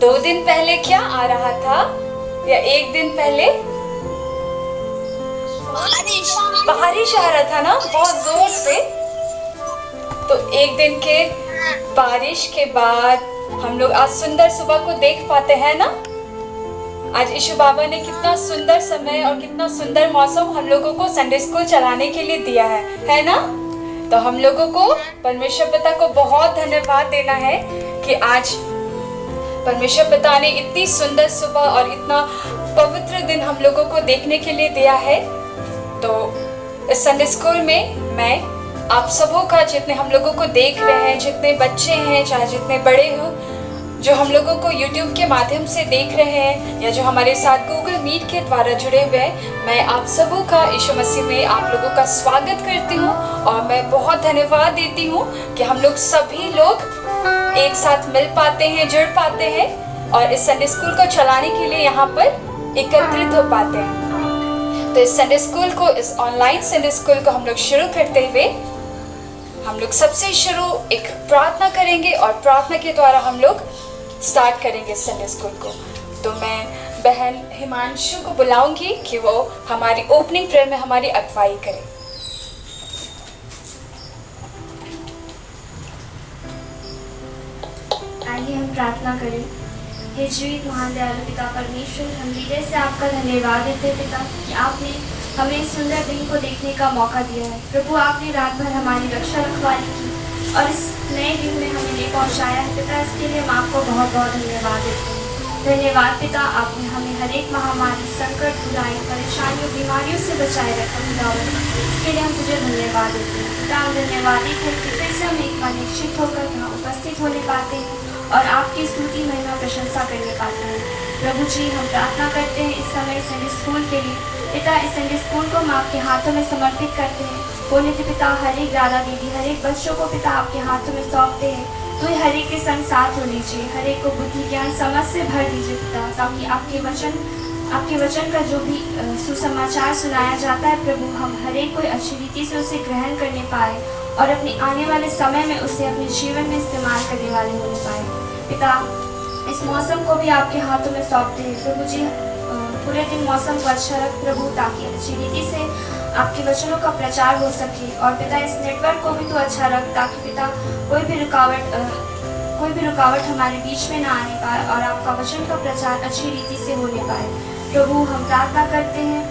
2 दिन पहले क्या आ रहा था या 1 दिन पहले? बारिश आ रहा था ना, बहुत जोर से। तो 1 दिन के बारिश के बाद हम लोग आज सुंदर सुबह को देख पाते हैं ना। आज यीशु बाबा ने कितना सुंदर समय और कितना सुंदर मौसम हम लोगों को संडे स्कूल चलाने के लिए दिया है ना। तो हम लोगों को परमेश्वर पिता को बहुत धन्यवाद देना है कि आज परमेश्वर पिता ने इतनी सुंदर सुबह और इतना पवित्र दिन हम लोगों को देखने के लिए दिया है। तो इस संडे स्कूल में मैं आप सबों का, जितने हम लोगों को देख रहे हैं, जितने बच्चे हैं चाहे जितने बड़े हो, जो हम लोगों को YouTube के माध्यम से देख रहे हैं या जो हमारे साथ Google Meet के द्वारा जुड़े हुए हैं, मैं आप सबों का यीशु मसीह में आप लोगों का स्वागत करती हूँ और मैं बहुत धन्यवाद देती हूँ कि हम लोग सभी लोग एक साथ मिल पाते हैं, जुड़ पाते हैं और इस संडे स्कूल को चलाने के लिए यहाँ पर एकत्रित हो पाते हैं। तो इस संडे स्कूल को, इस ऑनलाइन संडे स्कूल को हम लोग शुरू करते हुए हम लोग सबसे शुरू एक प्रार्थना करेंगे और प्रार्थना के द्वारा हम लोग स्टार्ट करेंगे संडे स्कूल को। तो मैं बहन हिमांशु को बुलाऊंगी कि वो हमारी ओपनिंग प्रेयर में हमारी अगुवाई करे। आइए हम प्रार्थना करें। हे जीवित महान दयालु पिता परमेश्वर, हम हृदय से आपका धन्यवाद देते हैं पिता कि आपने हमें इस सुंदर दिन को देखने का मौका दिया है। प्रभु, आपने रात भर हमारी रक्षा रखवाली की और इस नए दिन में हमें ले पहुँचाया है पिता। इसके लिए हम आपको बहुत बहुत धन्यवाद देते हैं। धन्यवाद पिता, आपने हमें हर एक महामारी, संकट, बुराई, परेशानियों, बीमारियों से बचाए रखा खुदावन। इसके लिए हम तुझे धन्यवाद देते हैं पिता। हम धन्यवादी हैं कि फिर से हम एक बार निश्चित होकर यहाँ उपस्थित होने पाते हैं और आपकी स्तुति, महिमा, प्रशंसा करने पाते हैं। प्रभु जी, हम प्रार्थना करते हैं इस समय संडे स्कूल के लिए पिता। इस संडे स्कूल को हम आपके हाथों में समर्पित करते हैं। बोले थे पिता, हर एक दादा दीदी, हर एक बच्चों को पिता आपके हाथों में सौंपते हैं। तो हर एक के संग साथ हो लीजिए, हर एक को बुद्धि, ज्ञान, समझ से भर दीजिए पिता, ताकि आपके वचन का जो भी सुसमाचार सुनाया जाता है प्रभु, हम हर एक कोई अच्छी रीति से उसे ग्रहण करने पाए और अपने आने वाले समय में उसे अपने जीवन में इस्तेमाल करने वाले होने पाए पिता। इस मौसम को भी आपके हाथों में सौंपते हैं प्रभु जी। पूरे दिन मौसम को अच्छा रख प्रभु, ताकि अच्छी रीति से आपके वचनों का प्रचार हो सके। और पिता, इस नेटवर्क को भी तो अच्छा रख, ताकि पिता कोई भी रुकावट हमारे बीच में ना आने पाए और आपका वचन का प्रचार अच्छी रीति से होने पाए। प्रभु, हम प्रार्थना करते हैं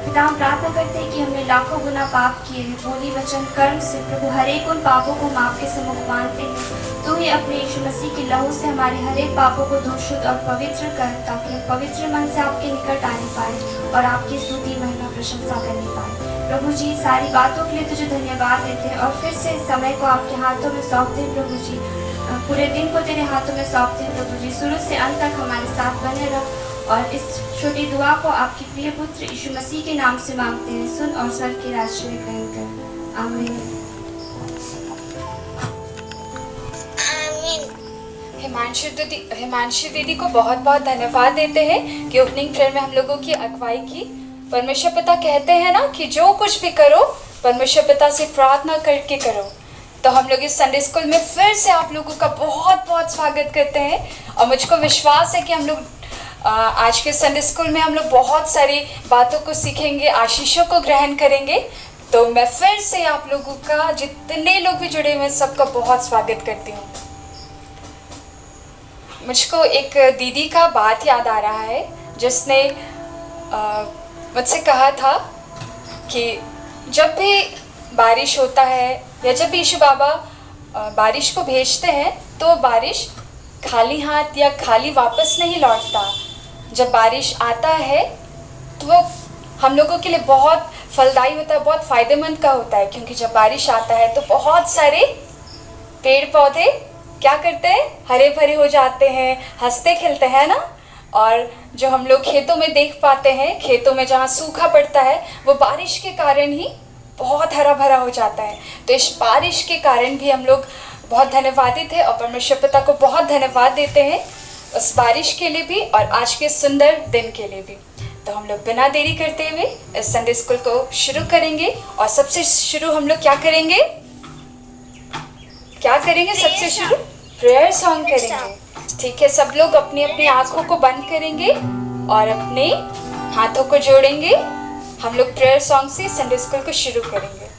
पिता, हम प्रार्थना करते हैं कि हमने लाखों गुना पाप किए हैं बोली, वचन, कर्म से प्रभु। हर एक उन पापों को हम आपके सम्मुख मानते हैं। तो ही अपने यीशु मसीह के लहू से हमारे हर एक पापों को धो, शुद्ध और पवित्र कर, ताकि हम पवित्र मन से आपके निकट आने पाए और आपकी स्तुति, महिमा, प्रशंसा करने पाए। प्रभु जी, सारी बातों के लिए तुझे धन्यवाद देते हैं और फिर से इस समय को आपके हाथों में सौंपते हैं प्रभु जी। पूरे दिन को तेरे हाथों में सौंपते हैं प्रभु जी। शुरू से अंत तक हमारे साथ बने रहो और इस छोटी दुआ को आपके प्रिय पुत्र यीशु मसीह के नाम से मांगते हैं। सुन और स्वर्ग के राज्य में ग्रहण कर। आमीन। हिमांशु दीदी को बहुत बहुत धन्यवाद देते हैं कि ओपनिंग प्रेयर में हम लोगों की अगुवाई की। परमेश्वर पिता कहते हैं ना कि जो कुछ भी करो परमेश्वर पिता से प्रार्थना करके करो। तो हम लोग इस संडे स्कूल में फिर से आप लोगों का बहुत बहुत स्वागत करते हैं और मुझको विश्वास है कि हम लोग आज के संडे स्कूल में हम लोग बहुत सारी बातों को सीखेंगे, आशीषों को ग्रहण करेंगे। तो मैं फिर से आप लोगों का, जितने लोग भी जुड़े हुए हैं, सबका बहुत स्वागत करती हूँ। मुझको एक दीदी का बात याद आ रहा है जिसने मुझसे कहा था कि जब भी बारिश होता है या जब भी यीशु बाबा बारिश को भेजते हैं तो बारिश खाली हाथ या खाली वापस नहीं लौटता। जब बारिश आता है तो वो हम लोगों के लिए बहुत फलदायी होता है, बहुत फ़ायदेमंद का होता है, क्योंकि जब बारिश आता है तो बहुत सारे पेड़ पौधे क्या करते हैं, हरे भरे हो जाते हैं, हंसते खिलते हैं ना। और जो हम लोग खेतों में देख पाते हैं, खेतों में जहाँ सूखा पड़ता है वो बारिश के कारण ही बहुत हरा भरा हो जाता है। तो इस बारिश के कारण भी हम लोग बहुत धन्यवादित हैं और परमेश्वर पिता को बहुत धन्यवाद देते हैं उस बारिश के लिए भी और आज के सुंदर दिन के लिए भी। तो हम लोग बिना देरी करते हुए इस संडे स्कूल को शुरू करेंगे और सबसे शुरू हम लोग क्या करेंगे सबसे शुरू प्रेयर सॉन्ग करेंगे। ठीक है, सब लोग अपनी अपनी आंखों को बंद करेंगे और अपने हाथों को जोड़ेंगे। हम लोग प्रेयर सॉन्ग से संडे स्कूल को शुरू करेंगे।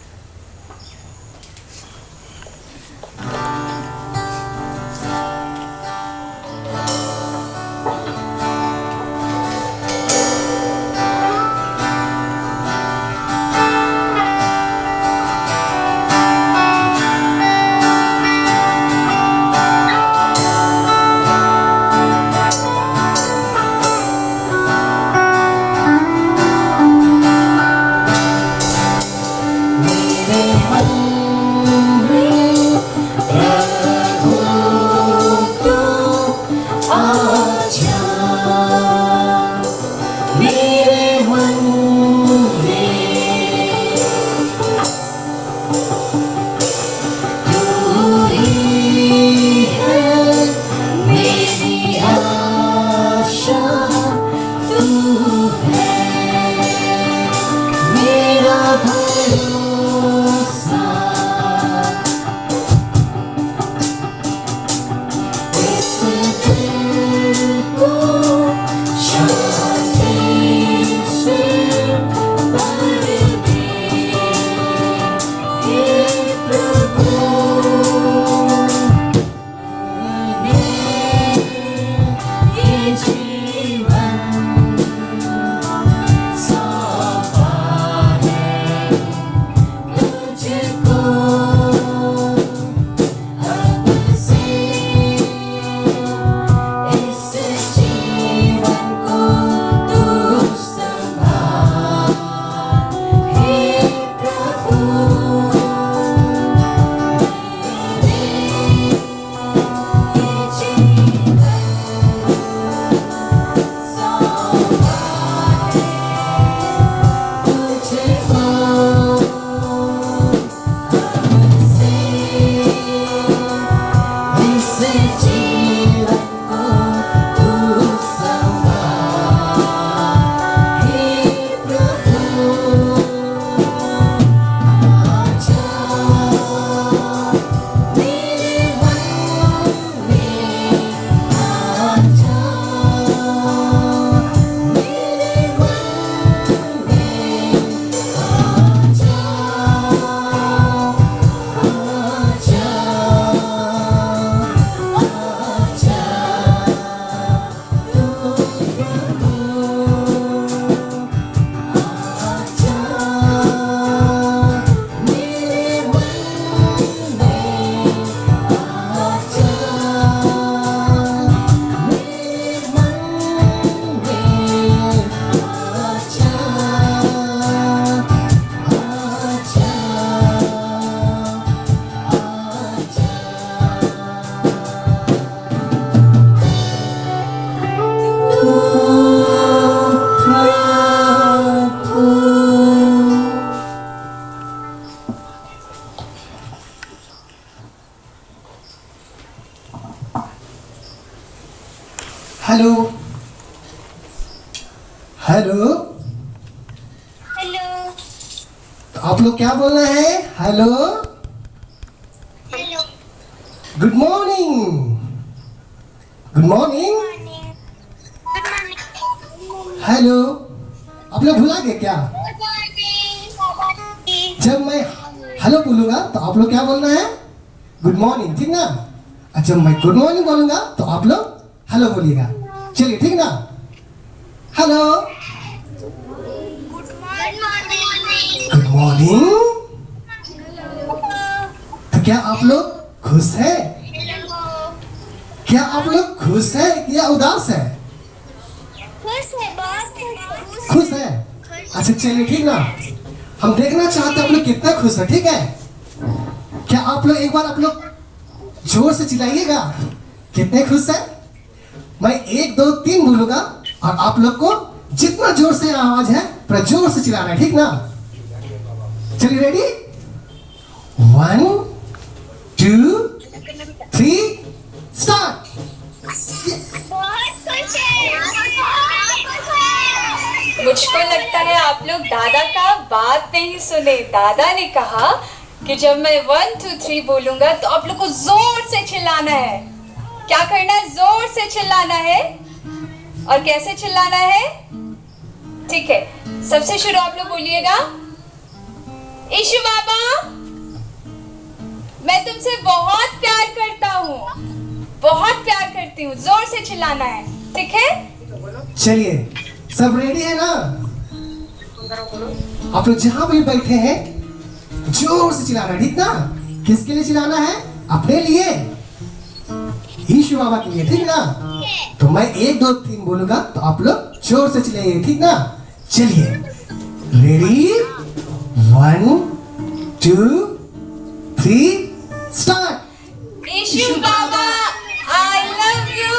हेलो हेलो हेलो तो आप लोग क्या बोल रहे हैं? Hello hello good morning good morning good morning hello. आप लोग भुला गए क्या? जब मैं हेलो बोलूंगा तो आप लोग क्या बोलना है? गुड मॉर्निंग, ठीक ना? अच्छा, मैं गुड मॉर्निंग बोलूंगा तो आप लोग हेलो बोलिएगा। चलिए, ठीक ना? Hello good morning good morning. तो क्या आप लोग खुश हैं? हेलो क्या आप लोग खुश हैं या उदास है? खुश है, बहुत खुश है। अच्छा चलिए, ठीक ना? हम देखना चाहते हैं आप लोग कितना खुश है, ठीक है? क्या आप लोग एक बार आप लोग जोर से चिल्लाइएगा कितने खुश है। मैं 1 2 3 बोलूंगा और आप लोग को जितना जोर से आवाज है पूरा जोर से चिल्लाना है, ठीक ना? चलिए, रेडी? 1 2 3 स्टार्ट। बहुत खुश है, बहुत खुश है। मुझको लगता है आप लोग दादा का बात नहीं सुने। दादा ने कहा कि जब मैं 1 2 3 बोलूंगा तो आप लोग को जोर से चिल्लाना है। क्या करना है? जोर से चिल्लाना है। और कैसे चिल्लाना है? ठीक है, सबसे शुरू आप लोग बोलिएगा, ईशु बाबा मैं तुमसे बहुत प्यार करता हूँ, बहुत प्यार करती हूँ। जोर से चिल्लाना है, ठीक है? चलिए, सब रेडी है ना? आप लोग जहां भी बैठे हैं जोर से चिल्लाना है, ठीक ना? किसके लिए चिल्लाना है? अपने लिए, ईशु बाबा के लिए, ठीक ना? तो मैं 1 2 3 बोलूंगा तो आप लोग जोर से चिल्लाइए, ठीक ना? चलिए, रेडी, 1 2 3 स्टार्ट। ईशु बाबा आई लव यू।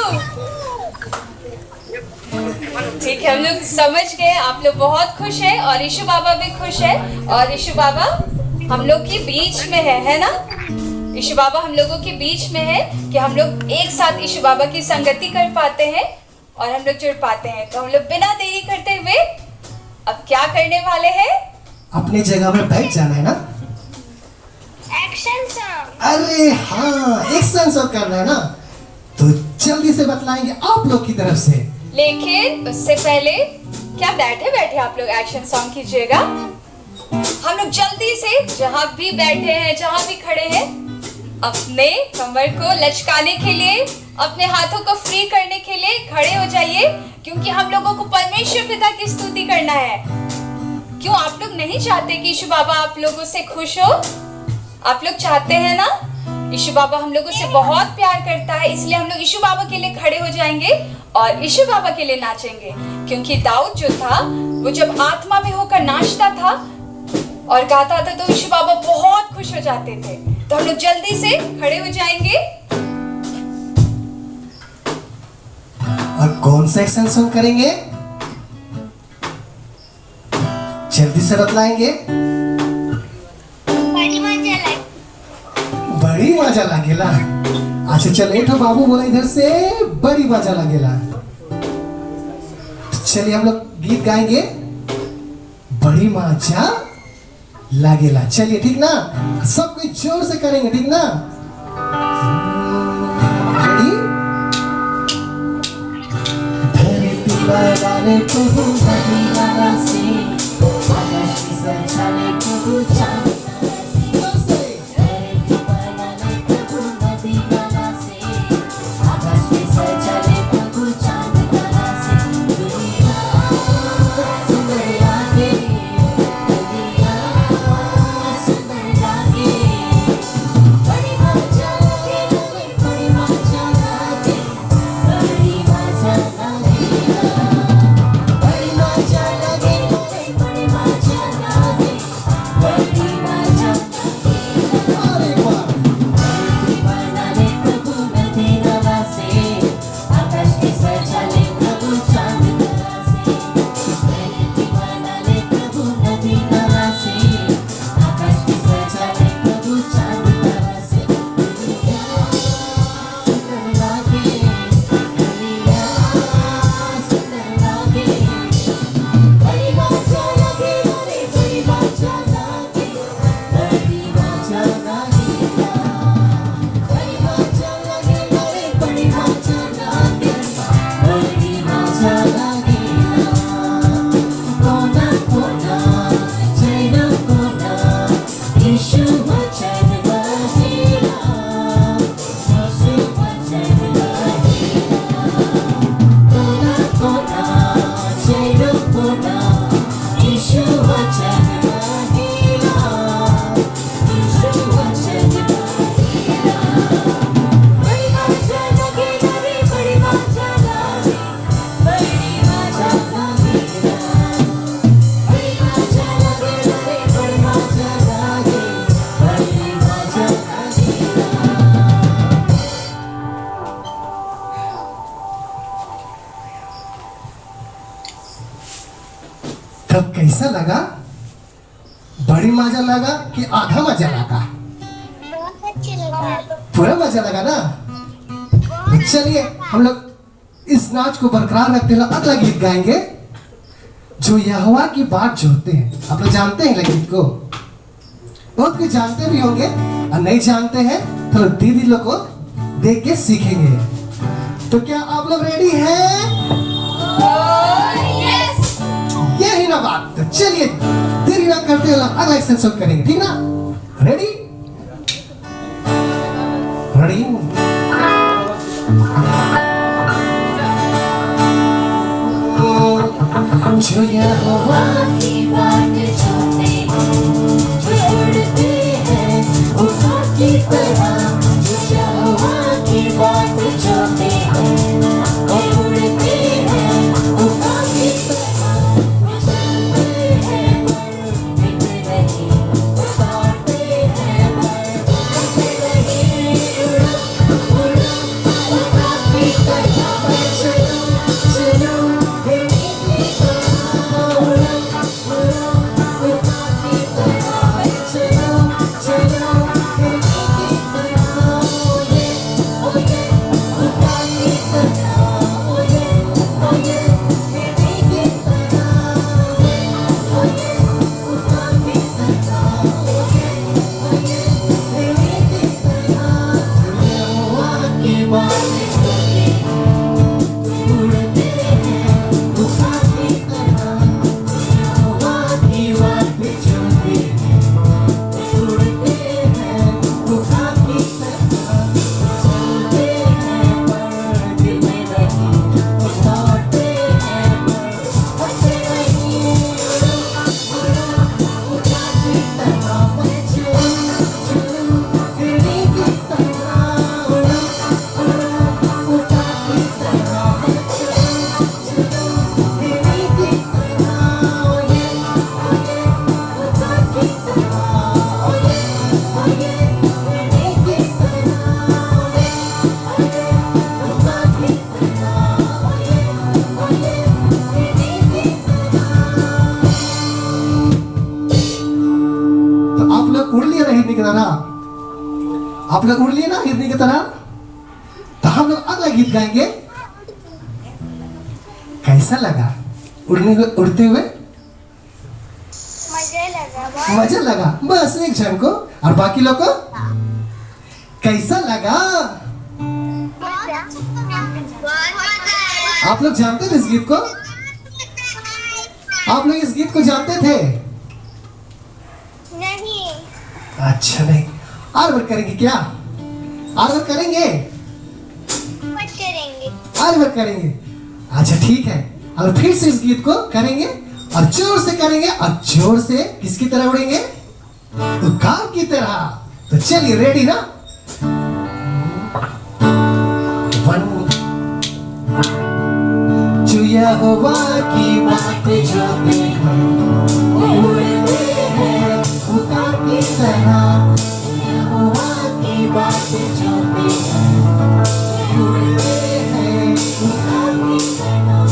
ठीक है, हम लोग समझ गए, आप लोग बहुत खुश हैं और ईशु बाबा भी खुश है। और ईशु बाबा हम लोग के बीच में है ना? ईशु बाबा हम लोगों के बीच में है कि हम लोग एक साथ ईशु बाबा की संगति कर पाते हैं और हम लोग जुड़ पाते हैं। तो हम लोग बिना देरी करते हुए अब क्या करने वाले हैं? अपनी जगह पर बैठ जाना है ना? Action song. अरे हाँ, एक्शन शो करना है ना? तो जल्दी से बतलाएंगे आप लोग की तरफ से। लेकिन उससे पहले क्या बैठे बैठे आप लोग एक्शन सॉन्ग कीजिएगा। हम लोग जल्दी से जहां भी बैठे हैं, जहां भी खड़े हैं, अपने कमर को लचकाने के लिए, अपने हाथों को फ्री करने के लिए खड़े हो जाइए, क्योंकि हम लोगों को परमेश्वर पिता की स्तुति करना है। क्यों आप लोग नहीं चाहते कि यीशु बाबा आप लोगों से खुश हो? आप लोग चाहते हैं ना? यीशु बाबा हम लोगों से बहुत प्यार करता है, इसलिए हम लोग यीशु बाबा के लिए खड़े हो जाएंगे और यीशु बाबा के लिए नाचेंगे। क्योंकि दाऊद जो था वो जब आत्मा में होकर नाचता था और गाता था तो यीशु बाबा बहुत खुश हो जाते थे। तो हम लोग जल्दी से खड़े हो जाएंगे। और कौन सा एक्शन सॉन्ग करेंगे? जल्दी से बतलाएंगे। बड़ी मजा लागेला। अच्छा चल, एक तो बाबू बोला इधर से बड़ी मजा लागेला। चलिए हम लोग गीत गाएंगे, बड़ी मजा लागेला। चलिए ठीक ना? सब कोई जोर से करेंगे, ठीक ना? रेडी? धरती बनाने प्रभु नदी नाला से, आकाश की संचाले प्रभु चांद तब कैसा लगा? बड़ी मजा लगा कि आधा मजा लगा? बहुत अच्छी लगा। पूरा मजा लगा ना? तो चलिए हम लोग इस नाच को बरकरार रखते हुए अगला गीत गाएंगे, जो यहोवा की बात जो होते हैं। आप लोग जानते हैं गीत को? बहुत कुछ जानते भी होंगे और नहीं जानते हैं तो दीदी लोग को देख के सीखेंगे। तो क्या आप लोग रेडी हैं? यस। यही ना बात। तो चलिए देरी ना करते हुए अगला एक्शन सॉन्ग करेंगे, ठीक ना? रेडी? रेडी? जो यहोवा की बात सुनते जो उड़ते हैं उड़ान की तरह, जो यहोवा की बात सुनते वो उड़ते हैं उड़ान की तरह, चलते हैं पर बिक नहीं, उड़ाते हैं पर बिक नहीं, उड़ान की तरह चलो चलो आप लोग उड़ लिए ना हिरनी की तरह। तो हम लोग अगला गीत गाएंगे। कैसा लगा उड़ते हुए? मजा लगा। बस एक जन को, और बाकी लोग को कैसा लगा? आप लोग जानते थे इस गीत को? आप लोग इस गीत को जानते थे? नहीं। अच्छा नहीं। और बार करेंगे क्या? और बार करेंगे? मत करेंगे। और बार करेंगे। अच्छा ठीक है। अब फिर से इस गीत को करेंगे और जोर से करेंगे, और जोर से किसकी तरह उड़ेंगे? उकाब की तरह। तो चलिए रेडी ना? 1 जो यहोवा की बात जो हैं उड़ते हैं उकाब की तरह, यहोवा की बात जो हैं उड़ते हैं उकाब की तरह।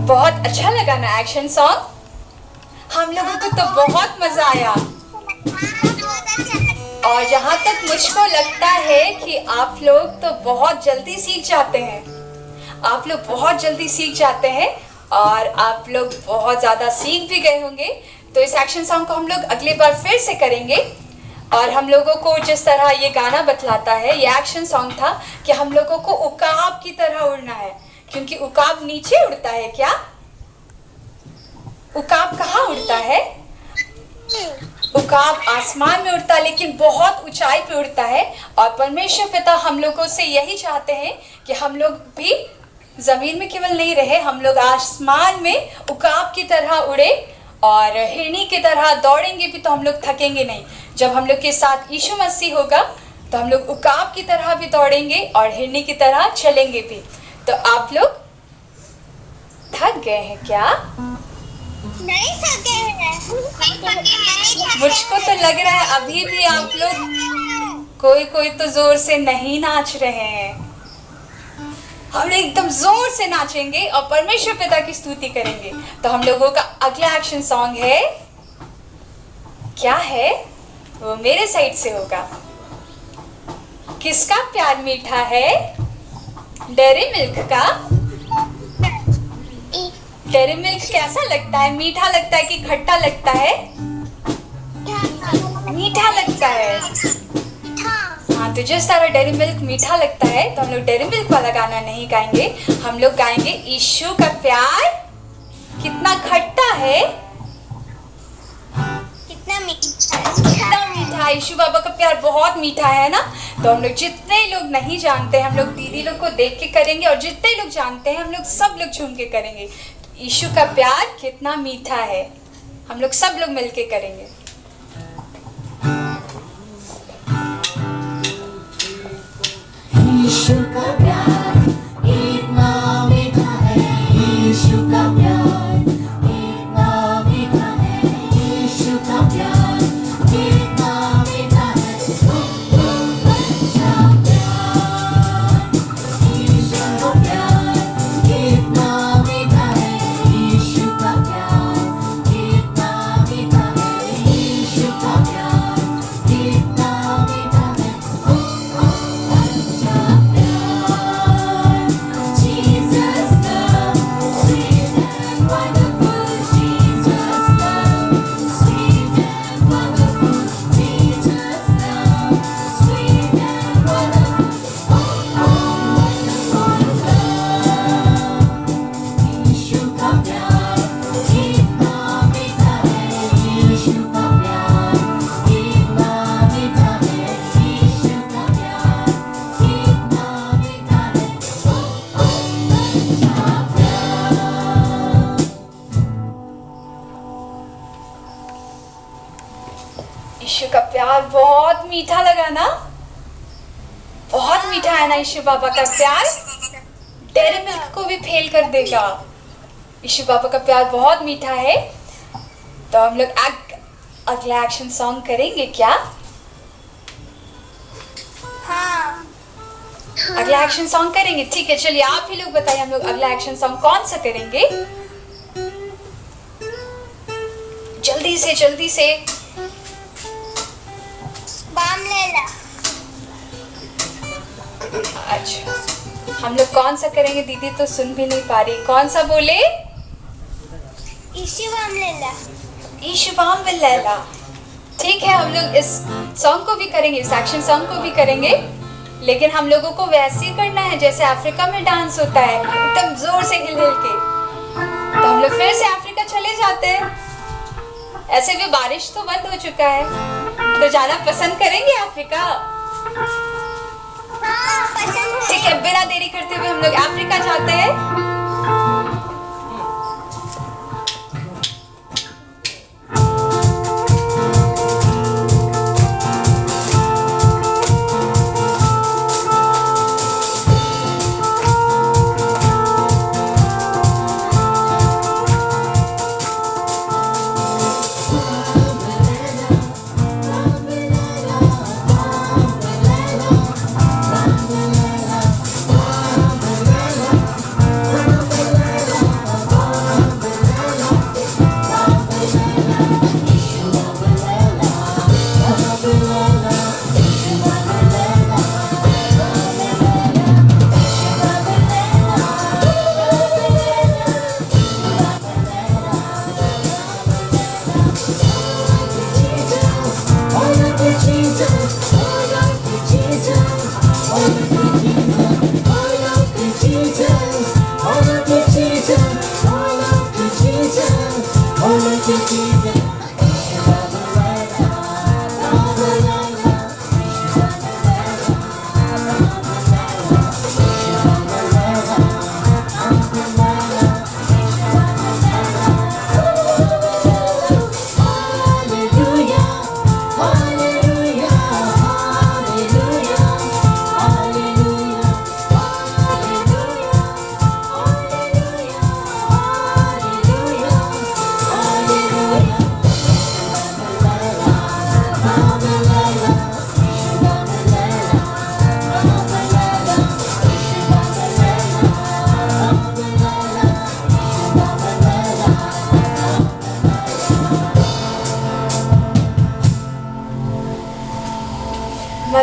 बहुत अच्छा लगा ना एक्शन सॉन्ग? हम लोगों को तो बहुत मजा आया। और जहाँ तक मुझको लगता है कि आप लोग तो बहुत जल्दी सीख जाते हैं। आप लोग बहुत जल्दी सीख जाते हैं और आप लोग बहुत ज़्यादा सीख भी गए होंगे। तो इस एक्शन सॉन्ग को हम लोग अगली बार फिर से करेंगे। और हम लोगों को जिस तरह ये गाना बतलाता है, ये एक्शन सॉन्ग था कि हम लोगों को उकाब की तरह उड़ना है। क्योंकि उकाब नीचे उड़ता है क्या? उकाब कहाँ उड़ता है? उकाब आसमान में उड़ता है, लेकिन बहुत ऊंचाई पे उड़ता है। और परमेश्वर पिता हम लोगों से यही चाहते हैं कि हम लोग भी जमीन में केवल नहीं रहे, हम लोग आसमान में उकाब की तरह उड़े और हिरनी की तरह दौड़ेंगे भी तो हम लोग थकेंगे नहीं। जब हम लोग के साथ यीशु मसीह होगा तो हम लोग उकाब की तरह भी दौड़ेंगे और हिरनी की तरह चलेंगे भी। तो आप लोग थक गए हैं क्या? नहीं थके हैं। मुझको तो लग रहा है अभी भी आप लोग कोई तो जोर से नहीं नाच रहे हैं। हम लोग एकदम जोर से नाचेंगे और परमेश्वर पिता की स्तुति करेंगे। तो हम लोगों का अगला एक्शन सॉन्ग है, क्या है वो मेरे साइड से होगा। किसका प्यार मीठा है? डेयरी मिल्क का। डेयरी मिल्क कैसा लगता है? मीठा लगता है कि खट्टा लगता है? मीठा लगता है। हाँ, तो जिस तरह डेयरी मिल्क मीठा लगता है तो हम लोग डेयरी मिल्क वाला गाना नहीं गाएंगे। हम लोग गाएंगे यीशु का प्यार कितना खट्टा है, कितना मीठा। कितना मीठा। यीशु बाबा का प्यार बहुत मीठा है ना। तो हम लोग जितने लोग नहीं जानते हम लोग दीदी लोग को देख के करेंगे, और जितने लोग जानते हैं हम लोग सब लोग झूम के करेंगे। यीशु का प्यार कितना मीठा है, हम लोग सब लोग मिलके करेंगे। यीशु का प्यार कितना मीठा है, यीशु का प्यार कितना मीठा है, यीशु का प्यार कितना मीठा है। अच्छा प्यार, यीशु का प्यार कितना मीठा है, यीशु का प्यार कितना मीठा है, यीशु का प्यार कितना मीठा है। Jesus love, sweet and wonderful. Jesus love, sweet and wonderful. Jesus love, sweet and wonderful. Wonderful love. यीशु का प्यार कितना मीठा है, यीशु का प्यार कितना मीठा है, यीशु का प्यार कितना मीठा है। यीशु का प्यार बहुत मीठा लगा ना, बहुत मीठा है ना। यीशु बाबा का प्यार डेयरी मिल्क को भी फेल कर देगा। यीशु बाबा का प्यार बहुत मीठा है। तो हम लोग अगला एक्शन सॉन्ग करेंगे क्या? हाँ, अगला एक्शन सॉन्ग करेंगे, ठीक है। चलिए आप ही लोग बताइए हम लोग अगला एक्शन सॉन्ग कौन सा करेंगे। जल्दी से जल्दी से। बाम लेला। अच्छा, हम लोग कौन सा करेंगे? दीदी तो सुन भी नहीं पा रही, कौन सा बोले? यीशु बाम लेला। यीशु बाम लैला। ठीक है, हम लोग इस सॉन्ग को भी करेंगे, इस एक्शन सॉन्ग को भी करेंगे, लेकिन हम लोगों को वैसे ही करना है जैसे अफ्रीका में डांस होता है, एकदम जोर से हिल हिल के। तो हम लोग फिर से अफ्रीका चले जाते हैं। ऐसे भी बारिश तो बंद हो चुका है, तो जाना पसंद करेंगे अफ्रीका। हाँ, पसंद ठीक है, बिना देरी करते हुए हम लोग अफ्रीका जाते हैं।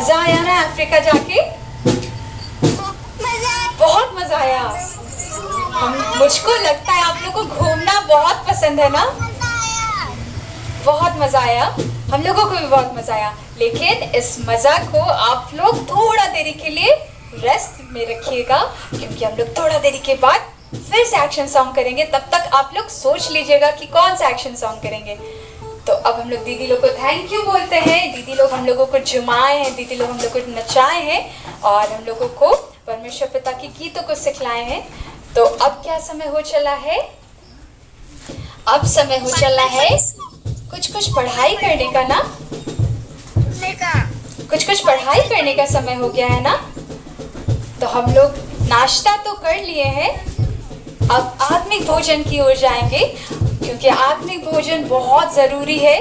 मजा आया ना अफ्रीका जाके? मजा बहुत मजा आया। मुझको लगता है आप लोग को घूमना बहुत पसंद है ना? आया। बहुत मजा आया, हम लोगों को भी बहुत मजा आया। लेकिन इस मजा को आप लोग थोड़ा देरी के लिए रेस्ट में रखिएगा, क्योंकि हम लोग थोड़ा देरी के बाद फिर से एक्शन सॉन्ग करेंगे। तब तक आप लोग सोच लीजिएगा कि कौन सा एक्शन सॉन्ग करेंगे। तो अब हम लोग दीदी लोग को थैंक यू बोलते हैं। दीदी लोग हम लोगों को जुमाए हैं, दीदी लोग हम लोग को नचाए हैं और हम लोगों को परमेश्वर पिता की गीतों को सिखलाए हैं। तो अब क्या समय हो चला है? अब समय हो चला है कुछ कुछ पढ़ाई करने का ना? कुछ पढ़ाई करने का समय हो गया है ना? तो हम लोग नाश्ता तो कर लिए हैं, अब आत्मिक भोजन की ओर जाएंगे, क्योंकि आत्मिक भोजन बहुत ज़रूरी है।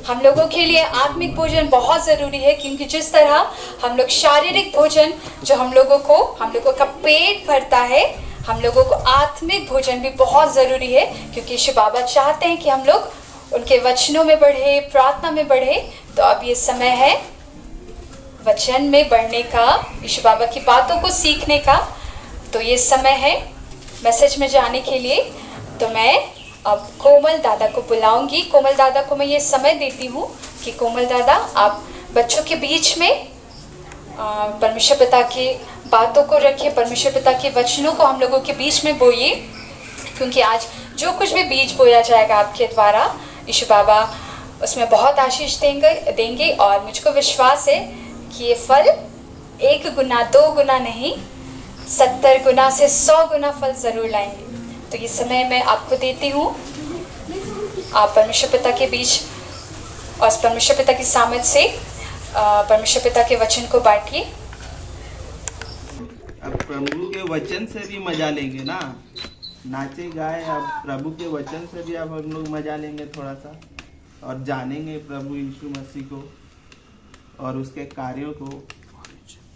हम लोगों के लिए आत्मिक भोजन बहुत ज़रूरी है, क्योंकि जिस तरह हम लोग शारीरिक भोजन जो हम लोगों का पेट भरता है, हम लोगों को आत्मिक भोजन भी बहुत ज़रूरी है, क्योंकि यीशु बाबा चाहते हैं कि हम लोग उनके वचनों में बढ़े, प्रार्थना में बढ़े। तो अब ये समय है वचन में बढ़ने का, यीशु बाबा की बातों को सीखने का। तो ये समय है मैसेज में जाने के लिए। तो मैं अब कोमल दादा को बुलाऊंगी। कोमल दादा को मैं ये समय देती हूँ कि कोमल दादा आप बच्चों के बीच में परमेश्वर पिता की बातों को रखिए, परमेश्वर पिता के वचनों को हम लोगों के बीच में बोइए, क्योंकि आज जो कुछ भी बीज बोया जाएगा आपके द्वारा, यीशु बाबा उसमें बहुत आशीष देंगे। और मुझको विश्वास है कि ये फल 1 गुना 2 गुना नहीं, 70 गुना से 100 गुना फल ज़रूर लाएंगे। तो ये समय मैं आपको देती हूँ। आप परमेश्वर पिता के बीच और परमेश्वर पिता की सामर्थ से परमेश्वर पिता के वचन को बांटिए। अब प्रभु के वचन से भी मजा लेंगे ना, नाचे गाए। अब प्रभु के वचन से भी अब हम लोग मजा लेंगे थोड़ा सा, और जानेंगे प्रभु यीशु मसीह को और उसके कार्यों को,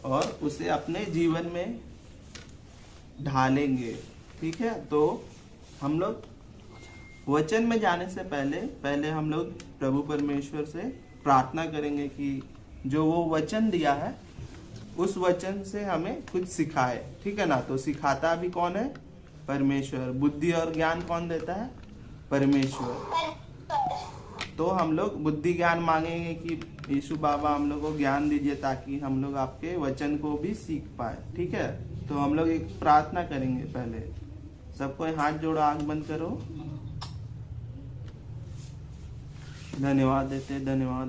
और उसे अपने जीवन में ढालेंगे। ठीक है, तो हम लोग वचन में जाने से पहले हम लोग प्रभु परमेश्वर से प्रार्थना करेंगे कि जो वो वचन दिया है उस वचन से हमें कुछ सिखाए। ठीक है ना? तो सिखाता भी कौन है? परमेश्वर। बुद्धि और ज्ञान कौन देता है? परमेश्वर। तो हम लोग बुद्धि ज्ञान मांगेंगे कि यीशु बाबा हम लोग को ज्ञान दीजिए, ताकि हम लोग आपके वचन को भी सीख पाए। ठीक है, तो हम लोग एक प्रार्थना करेंगे। पहले सबको हाथ जोड़ो, आंख बंद करो। धन्यवाद देते धन्यवाद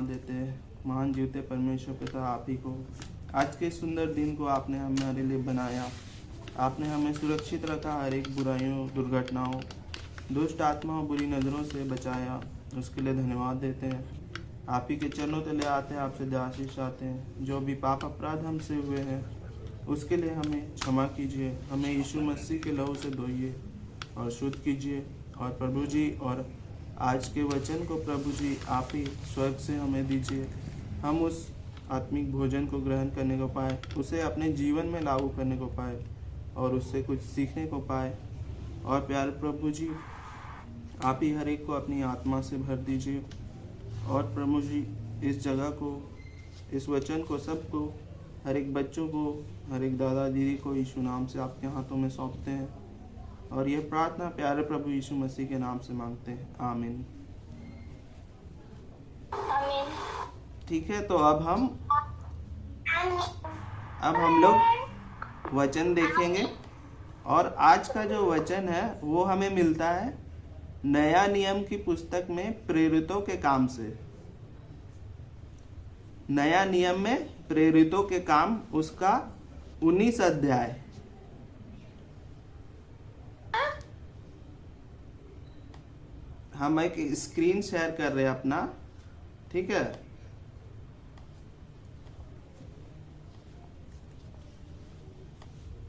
देते महान जीवते परमेश्वर पिता आप ही को, आज के सुंदर दिन को आपने हमारे लिए बनाया। आपने हमें सुरक्षित रखा, हर एक बुराइयों, दुर्घटनाओं, दुष्ट आत्माओं, बुरी नज़रों से बचाया। उसके लिए धन्यवाद देते हैं। आप ही के चरणों तले आते हैं, आपसे आशीष चाहते हैं। जो भी पाप अपराध हमसे हुए हैं उसके लिए हमें क्षमा कीजिए। हमें यीशु मसीह के लहू से धोइए और शुद्ध कीजिए। और प्रभु जी, और आज के वचन को प्रभु जी आप ही स्वर्ग से हमें दीजिए। हम उस आत्मिक भोजन को ग्रहण करने को पाए, उसे अपने जीवन में लागू करने को पाए और उससे कुछ सीखने को पाए। और प्यारे प्रभु जी, आप ही हर एक को अपनी आत्मा से भर दीजिए। और प्रभु जी, इस जगह को, इस वचन को, सबको, हर एक बच्चों को, हर एक दादा दीदी को यीशु नाम से आपके हाथों में सौंपते हैं। और यह प्रार्थना प्यारे प्रभु यीशु मसीह के नाम से मांगते हैं, आमीन। ठीक है, तो अब हम लोग वचन देखेंगे। और आज का जो वचन है वो हमें मिलता है नया नियम की पुस्तक में प्रेरितों के काम से। नया नियम में प्रेरितों के काम, उसका 19 अध्याय। हम एक स्क्रीन शेयर कर रहे हैं अपना, ठीक है।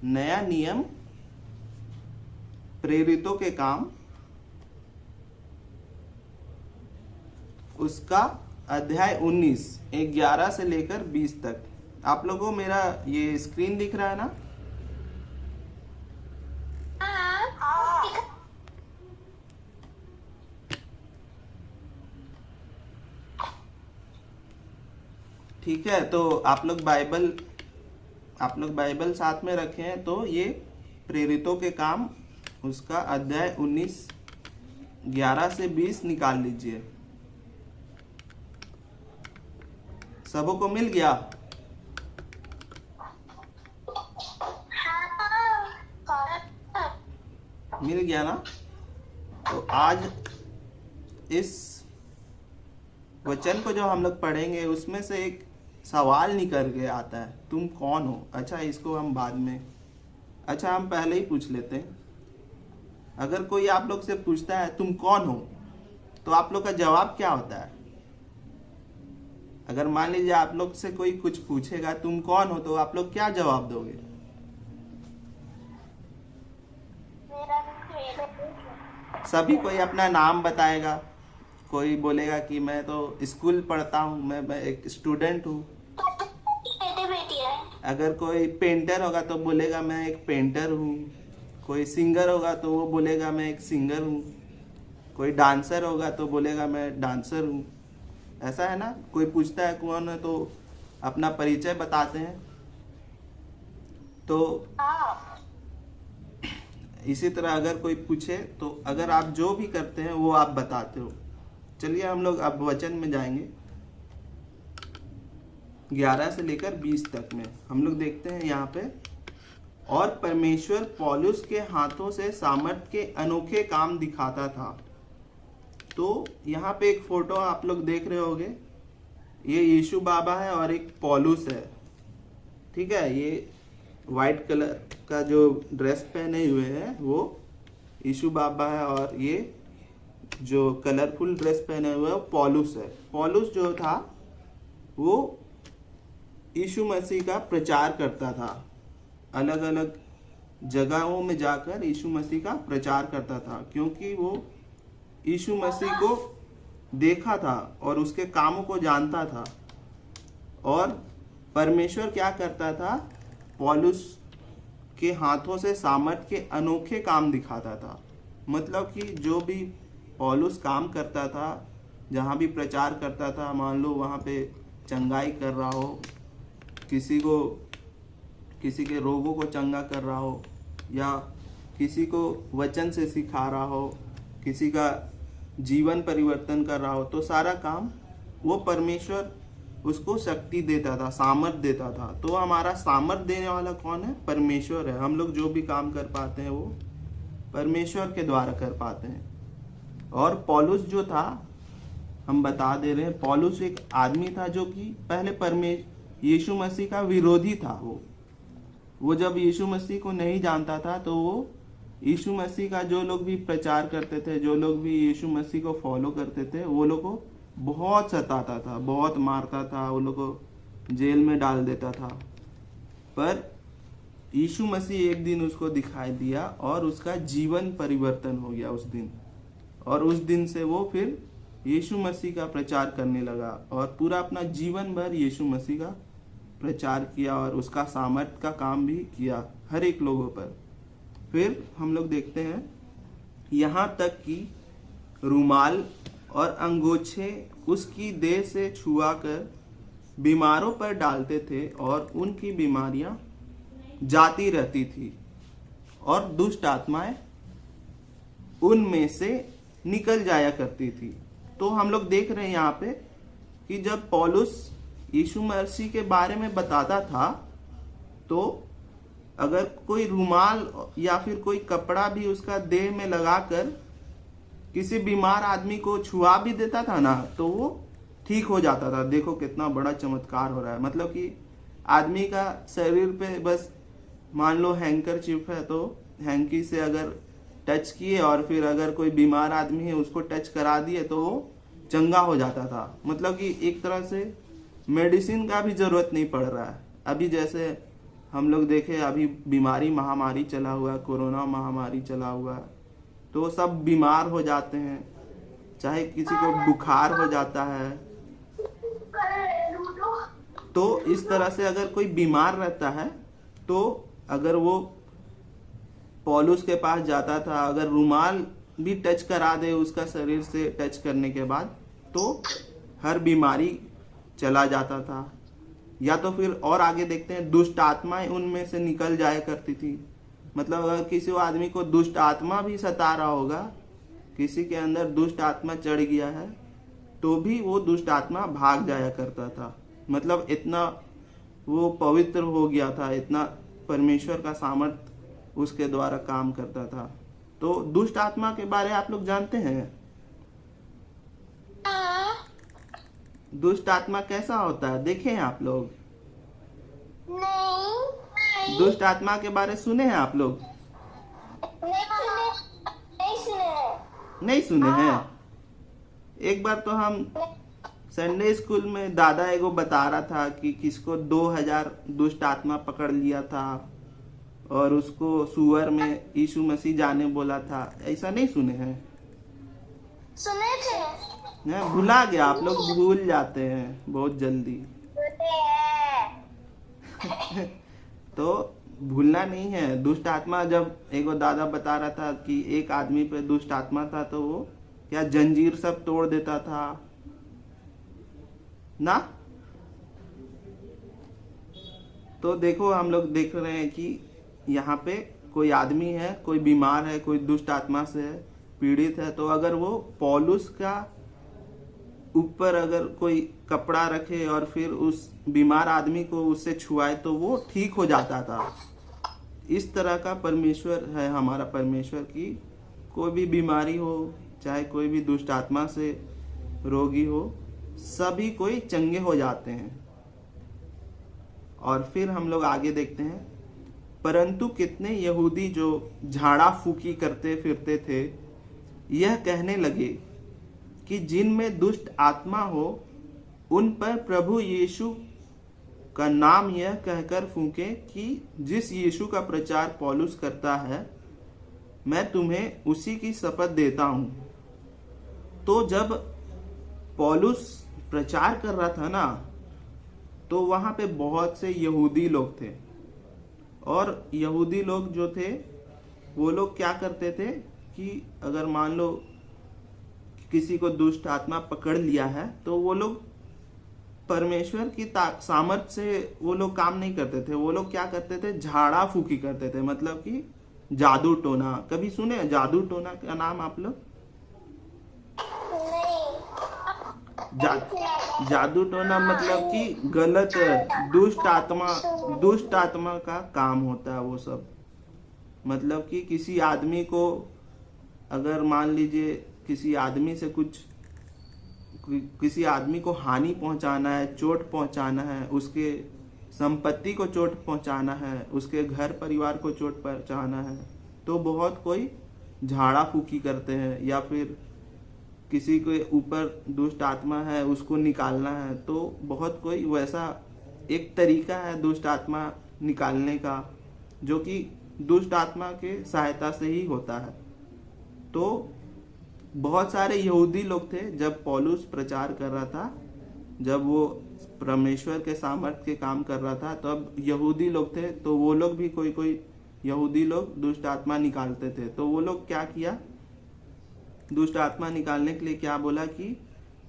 नया नियम प्रेरितों के काम, उसका अध्याय 19, 11 से लेकर 20 तक। आप लोगों को मेरा ये स्क्रीन दिख रहा है ना? ठीक है, तो आप लोग बाइबल साथ में रखें। तो ये प्रेरितों के काम उसका अध्याय 19 11 से 20 निकाल लीजिए। सबों को मिल गया? मिल गया ना? तो आज इस वचन को जो हम लोग पढ़ेंगे उसमें से एक सवाल निकल के आता है, तुम कौन हो? अच्छा, इसको हम बाद में, अच्छा हम पहले ही पूछ लेते हैं। अगर कोई आप लोग से पूछता है तुम कौन हो, तो आप लोग का जवाब क्या होता है? अगर मान लीजिए आप लोग से कोई कुछ पूछेगा तुम कौन हो, तो आप लोग क्या जवाब दोगे? सभी कोई अपना नाम बताएगा। कोई बोलेगा कि मैं तो स्कूल पढ़ता हूँ, मैं एक स्टूडेंट हूँ। अगर कोई पेंटर होगा तो बोलेगा मैं एक पेंटर हूँ। कोई सिंगर होगा तो वो बोलेगा मैं एक सिंगर हूँ। कोई डांसर होगा तो बोलेगा मैं डांसर हूँ। ऐसा है ना? कोई पूछता है कौन है तो अपना परिचय बताते हैं। तो इसी तरह अगर कोई पूछे तो अगर आप जो भी करते हैं वो आप बताते हो। चलिए हम लोग अब वचन में जाएंगे। 11 से लेकर 20 तक में हम लोग देखते हैं यहाँ पे, और परमेश्वर पौलुस के हाथों से सामर्थ के अनोखे काम दिखाता था। तो यहाँ पे एक फोटो आप लोग देख रहे होंगे, ये यीशु बाबा है और एक पौलुस है। ठीक है, ये वाइट कलर का जो ड्रेस पहने हुए हैं वो यीशु बाबा है, और ये जो कलरफुल ड्रेस पहने हुए हैं पौलुस है। पौलुस जो था वो यीशु मसीह का प्रचार करता था। अलग अलग जगहों में जाकर यीशु मसीह का प्रचार करता था, क्योंकि वो यीशु मसीह को देखा था और उसके कामों को जानता था। और परमेश्वर क्या करता था? पौलुस के हाथों से सामर्थ के अनोखे काम दिखाता था। मतलब कि जो भी पौलुस काम करता था, जहाँ भी प्रचार करता था, मान लो वहाँ पे चंगाई कर रहा हो, किसी के रोगों को चंगा कर रहा हो, या किसी को वचन से सिखा रहा हो, किसी का जीवन परिवर्तन कर रहा हो, तो सारा काम वो परमेश्वर उसको शक्ति देता था, सामर्थ देता था। तो हमारा सामर्थ देने वाला कौन है? परमेश्वर है। हम लोग जो भी काम कर पाते हैं वो परमेश्वर के द्वारा कर पाते हैं। और पौलुस जो था, हम बता दे रहे हैं, पौलुस एक आदमी था जो कि पहले यीशु मसीह का विरोधी था। वो जब यीशु मसीह को नहीं जानता था तो वो यीशु मसीह का जो लोग भी प्रचार करते थे, जो लोग भी यीशु मसीह को फॉलो करते थे, वो लोग को बहुत सताता था, बहुत मारता था, वो लोग को जेल में डाल देता था। पर यीशु मसीह एक दिन उसको दिखाई दिया और उसका जीवन परिवर्तन हो गया उस दिन। और उस दिन से वो फिर यीशु मसीह का प्रचार करने लगा और पूरा अपना जीवन भर यीशु मसीह का प्रचार किया और उसका सामर्थ का काम भी किया हर एक लोगों पर। फिर हम लोग देखते हैं यहाँ तक कि रुमाल और अंगोछे उसकी देह से छुआ कर बीमारों पर डालते थे और उनकी बीमारियां जाती रहती थी और दुष्ट आत्माएं उनमें से निकल जाया करती थी। तो हम लोग देख रहे हैं यहाँ पे कि जब पौलुस यीशु मसीह के बारे में बताता था तो अगर कोई रुमाल या फिर कोई कपड़ा भी उसका देह में लगाकर किसी बीमार आदमी को छुआ भी देता था ना, तो वो ठीक हो जाता था। देखो कितना बड़ा चमत्कार हो रहा है। मतलब कि आदमी का शरीर पे बस मान लो हैंकरचीफ है तो हैंकी से अगर टच किए और फिर अगर कोई बीमार आदमी है उसको टच करा दिए तो वो चंगा हो जाता था। मतलब कि एक तरह से मेडिसिन का भी जरूरत नहीं पड़ रहा है। अभी जैसे हम लोग देखे, अभी बीमारी महामारी चला हुआ है, कोरोना महामारी चला हुआ है, तो सब बीमार हो जाते हैं, चाहे किसी को बुखार हो जाता है। तो इस तरह से अगर कोई बीमार रहता है तो अगर वो पौलुस के पास जाता था, अगर रुमाल भी टच करा दे उसका शरीर से टच करने के बाद, तो हर बीमारी चला जाता था। या तो फिर और आगे देखते हैं दुष्ट आत्माएं उनमें से निकल जाया करती थी। मतलब अगर किसी आदमी को दुष्ट आत्मा भी सता रहा होगा, किसी के अंदर दुष्ट आत्मा चढ़ गया है, तो भी वो दुष्ट आत्मा भाग जाया करता था। मतलब इतना वो पवित्र हो गया था, इतना परमेश्वर का सामर्थ्य उसके द्वारा काम करता था। तो दुष्ट आत्मा के बारे आप लोग जानते हैं? दुष्ट आत्मा कैसा होता है देखे हैं आप लोग? नहीं दुष्ट आत्मा के बारे सुने हैं आप लोग? नहीं सुने। नहीं सुने हैं। एक बार तो हम संडे स्कूल में दादा एगो बता रहा था कि किसको 2000 दुष्ट आत्मा पकड़ लिया था और उसको सुअर में यीशु मसीह जाने बोला था। ऐसा नहीं सुने हैं? सुने थे। भुला गया, आप लोग भूल जाते हैं बहुत जल्दी। तो भूलना नहीं है। दुष्ट आत्मा, जब एगो दादा बता रहा था कि एक आदमी पे दुष्ट आत्मा था तो वो क्या जंजीर सब तोड़ देता था ना। तो देखो हम लोग देख रहे हैं कि यहाँ पे कोई आदमी है, कोई बीमार है, कोई दुष्ट आत्मा से पीड़ित है, तो अगर वो पौलुस का ऊपर अगर कोई कपड़ा रखे और फिर उस बीमार आदमी को उससे छुआए तो वो ठीक हो जाता था। इस तरह का परमेश्वर है हमारा परमेश्वर, की कोई भी बीमारी हो, चाहे कोई भी दुष्ट आत्मा से रोगी हो, सभी कोई चंगे हो जाते हैं। और फिर हम लोग आगे देखते हैं, परंतु कितने यहूदी जो झाड़ा फूकी करते फिरते थे यह कहने लगे कि जिनमें दुष्ट आत्मा हो उन पर प्रभु यीशु का नाम यह कहकर फूके कि जिस यीशु का प्रचार पौलुस करता है मैं तुम्हें उसी की शपथ देता हूं। तो जब पौलुस प्रचार कर रहा था ना, तो वहां पे बहुत से यहूदी लोग थे, और यहूदी लोग जो थे वो लोग क्या करते थे कि अगर मान लो किसी को दुष्ट आत्मा पकड़ लिया है तो वो लोग परमेश्वर की सामर्थ से वो लोग काम नहीं करते थे। वो लोग क्या करते थे, झाड़ा फूकी करते थे, मतलब कि जादू टोना। कभी सुने जादू टोना का नाम आप लोग? जादू टोना मतलब कि गलत दुष्ट आत्मा का काम होता है वो सब। मतलब कि किसी आदमी को, अगर मान लीजिए किसी आदमी से किसी आदमी को हानि पहुंचाना है, चोट पहुंचाना है, उसके संपत्ति को चोट पहुंचाना है, उसके घर परिवार को चोट पहुंचाना है, तो बहुत कोई झाड़ा फूकी करते हैं। या फिर किसी के ऊपर दुष्ट आत्मा है उसको निकालना है, तो बहुत कोई वैसा एक तरीका है दुष्ट आत्मा निकालने का, जो कि दुष्ट आत्मा के सहायता से ही होता है। तो बहुत सारे यहूदी लोग थे जब पौलुस प्रचार कर रहा था, जब वो परमेश्वर के सामर्थ्य के काम कर रहा था, तब यहूदी लोग थे, तो वो लोग भी कोई यहूदी लोग दुष्ट आत्मा निकालते थे। तो वो लोग क्या किया, दुष्ट आत्मा निकालने के लिए क्या बोला कि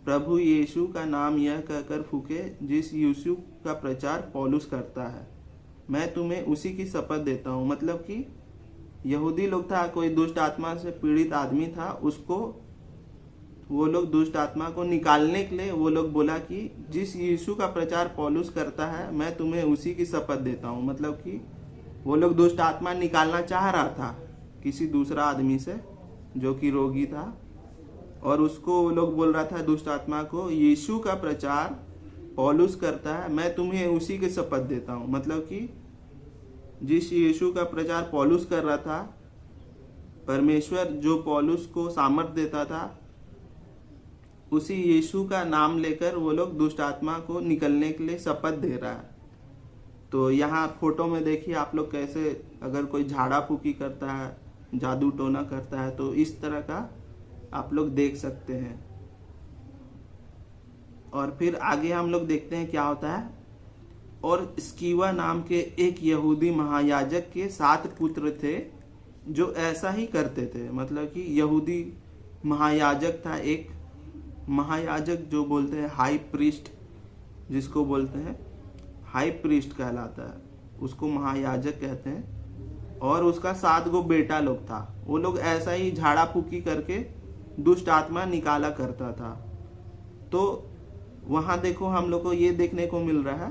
प्रभु यीशु का नाम यह कहकर फूके जिस यीशु का प्रचार पौलुस करता है, मैं तुम्हें उसी की शपथ देता हूँ। मतलब कि यहूदी लोग था, कोई दुष्ट आत्मा से पीड़ित आदमी था, उसको वो लोग दुष्ट आत्मा को निकालने के लिए वो लोग बोला कि जिस यीशु का प्रचार पौलुस करता है मैं तुम्हें उसी की शपथ देता हूँ। मतलब कि वो लोग दुष्ट आत्मा निकालना चाह रहा था किसी दूसरा आदमी से जो कि रोगी था, और उसको वो लोग बोल रहा था दुष्ट आत्मा को, यीशु का प्रचार पौलुस करता है मैं तुम्हें उसी की शपथ देता हूँ। मतलब कि जिस यीशु का प्रचार पौलुस कर रहा था, परमेश्वर जो पौलुस को सामर्थ देता था, उसी यीशु का नाम लेकर वो लोग दुष्ट आत्मा को निकलने के लिए शपथ दे रहा है। तो यहाँ फोटो में देखिए आप लोग कैसे, अगर कोई झाड़ा फूकी करता है, जादू टोना करता है, तो इस तरह का आप लोग देख सकते हैं। और फिर आगे हम लोग देखते हैं क्या होता है। और स्कीवा नाम के एक यहूदी महायाजक के 7 पुत्र थे जो ऐसा ही करते थे। मतलब कि यहूदी महायाजक था, एक महायाजक जो बोलते हैं हाई प्रीस्ट जिसको बोलते हैं, हाई प्रीस्ट कहलाता है, उसको महायाजक कहते हैं। और उसका 7 गो बेटा लोग था। वो लोग ऐसा ही झाड़ा फूकी करके दुष्ट आत्मा निकाला करता था। तो वहां देखो हम लोग को ये देखने को मिल रहा है,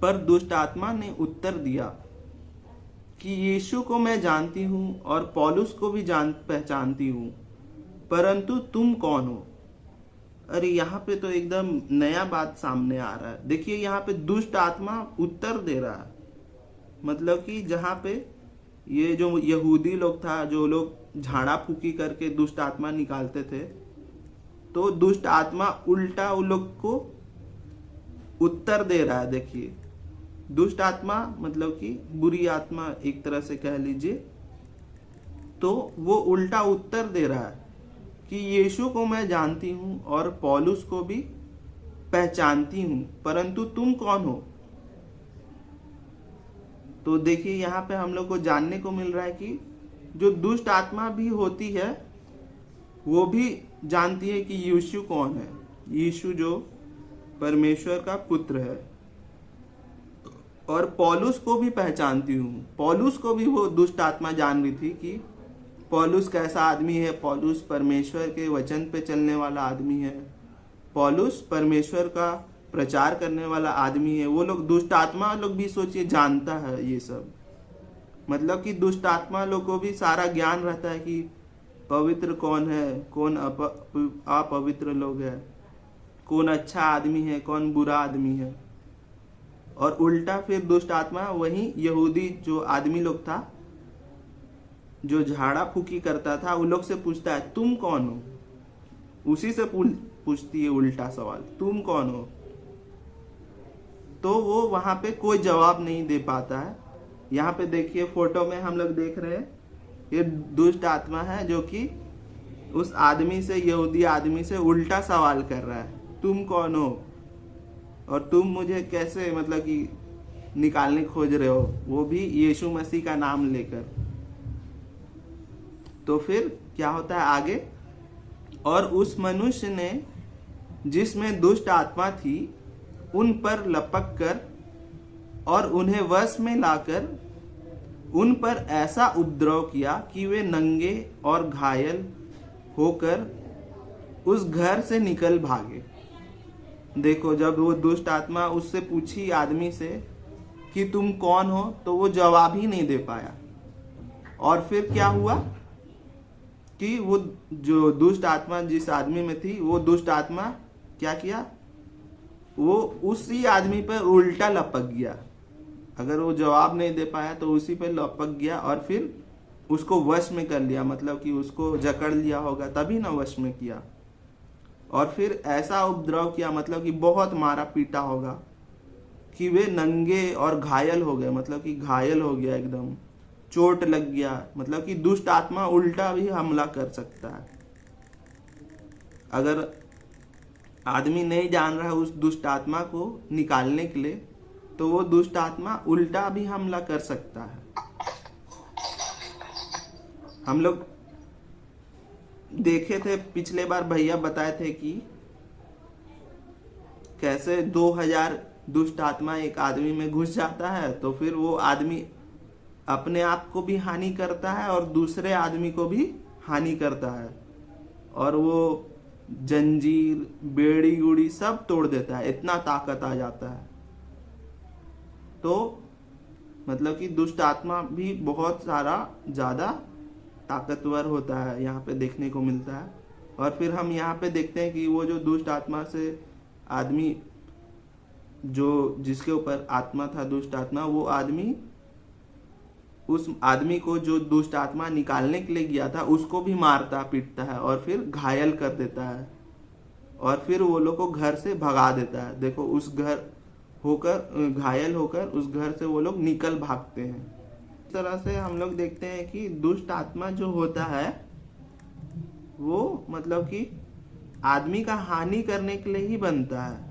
पर दुष्ट आत्मा ने उत्तर दिया कि यीशु को मैं जानती हूँ और पौलुस को भी पहचानती हूँ, परंतु तुम कौन हो। अरे यहाँ पे तो एकदम नया बात सामने आ रहा है। देखिए यहाँ पे दुष्ट आत्मा उत्तर दे रहा है, मतलब कि जहाँ पे ये जो यहूदी लोग था, जो लोग झाड़ा फूकी करके दुष्ट आत्मा निकालते थे, तो दुष्ट आत्मा उल्टा उन लोग को उत्तर दे रहा है। देखिए दुष्ट आत्मा मतलब कि बुरी आत्मा एक तरह से कह लीजिए, तो वो उल्टा उत्तर दे रहा है कि यीशु को मैं जानती हूँ और पौलुस को भी पहचानती हूँ, परंतु तुम कौन हो। तो देखिए यहाँ पे हम लोग को जानने को मिल रहा है कि जो दुष्ट आत्मा भी होती है वो भी जानती है कि यीशु कौन है, यीशु जो परमेश्वर का पुत्र है। और पौलुस को भी पहचानती हूँ। पौलुस को भी वो दुष्ट आत्मा जान रही थी कि पौलुस कैसा आदमी है। पौलुस परमेश्वर के वचन पे चलने वाला आदमी है, पौलुस परमेश्वर का प्रचार करने वाला आदमी है। वो लोग दुष्ट आत्मा लोग भी सोचिए जानता है ये सब, मतलब कि दुष्ट आत्मा लोग को भी सारा ज्ञान रहता है कि पवित्र कौन है, कौन अपवित्र लोग है, कौन अच्छा आदमी है, कौन बुरा आदमी है। और उल्टा फिर दुष्ट आत्मा वही यहूदी जो आदमी लोग था, जो झाड़ा फूकी करता था, उन लोग से पूछता है तुम कौन हो। उसी से पूछती है उल्टा सवाल, तुम कौन हो। तो वो वहां पे कोई जवाब नहीं दे पाता है। यहाँ पे देखिए फोटो में हम लोग देख रहे हैं, ये दुष्ट आत्मा है जो कि उस आदमी से, यहूदी आदमी से उल्टा सवाल कर रहा है, तुम कौन हो और तुम मुझे कैसे मतलब कि निकालने खोज रहे हो, वो भी यीशु मसीह का नाम लेकर। तो फिर क्या होता है आगे, और उस मनुष्य ने जिसमें दुष्ट आत्मा थी उन पर लपक कर और उन्हें वश में लाकर उन पर ऐसा उपद्रव किया कि वे नंगे और घायल होकर उस घर से निकल भागे। देखो जब वो दुष्ट आत्मा उससे पूछी आदमी से कि तुम कौन हो, तो वो जवाब ही नहीं दे पाया। और फिर क्या हुआ कि वो जो दुष्ट आत्मा जिस आदमी में थी, वो दुष्ट आत्मा क्या किया, वो उसी आदमी पर उल्टा लपक गया। अगर वो जवाब नहीं दे पाया तो उसी पर लपक गया और फिर उसको वश में कर लिया, मतलब कि उसको जकड़ लिया होगा तभी ना वश में किया। और फिर ऐसा उपद्रव किया, मतलब कि बहुत मारा पीटा होगा कि वे नंगे और घायल हो गए, मतलब कि घायल हो गया, एकदम चोट लग गया। मतलब कि दुष्ट आत्मा उल्टा भी हमला कर सकता है। अगर आदमी नहीं जान रहा है उस दुष्ट आत्मा को निकालने के लिए, तो वो दुष्ट आत्मा उल्टा भी हमला कर सकता है। हम लोग देखे थे पिछले बार, भैया बताए थे कि कैसे 2000 दुष्ट आत्मा एक आदमी में घुस जाता है, तो फिर वो आदमी अपने आप को भी हानि करता है और दूसरे आदमी को भी हानि करता है, और वो जंजीर बेड़ी उड़ी सब तोड़ देता है, इतना ताकत आ जाता है। तो मतलब कि दुष्ट आत्मा भी बहुत सारा ज्यादा ताकतवर होता है, यहाँ पे देखने को मिलता है। और फिर हम यहाँ पे देखते हैं कि वो जो दुष्ट आत्मा से आदमी, जो जिसके ऊपर आत्मा था दुष्ट आत्मा, वो आदमी उस आदमी को जो दुष्ट आत्मा निकालने के लिए गया था उसको भी मारता पीटता है और फिर घायल कर देता है, और फिर वो लोग को घर से भगा देता है। देखो उस घर होकर, घायल होकर उस घर से वो लोग निकल भागते हैं। इस तरह से हम लोग देखते हैं कि दुष्ट आत्मा जो होता है वो मतलब कि आदमी का हानि करने के लिए ही बनता है।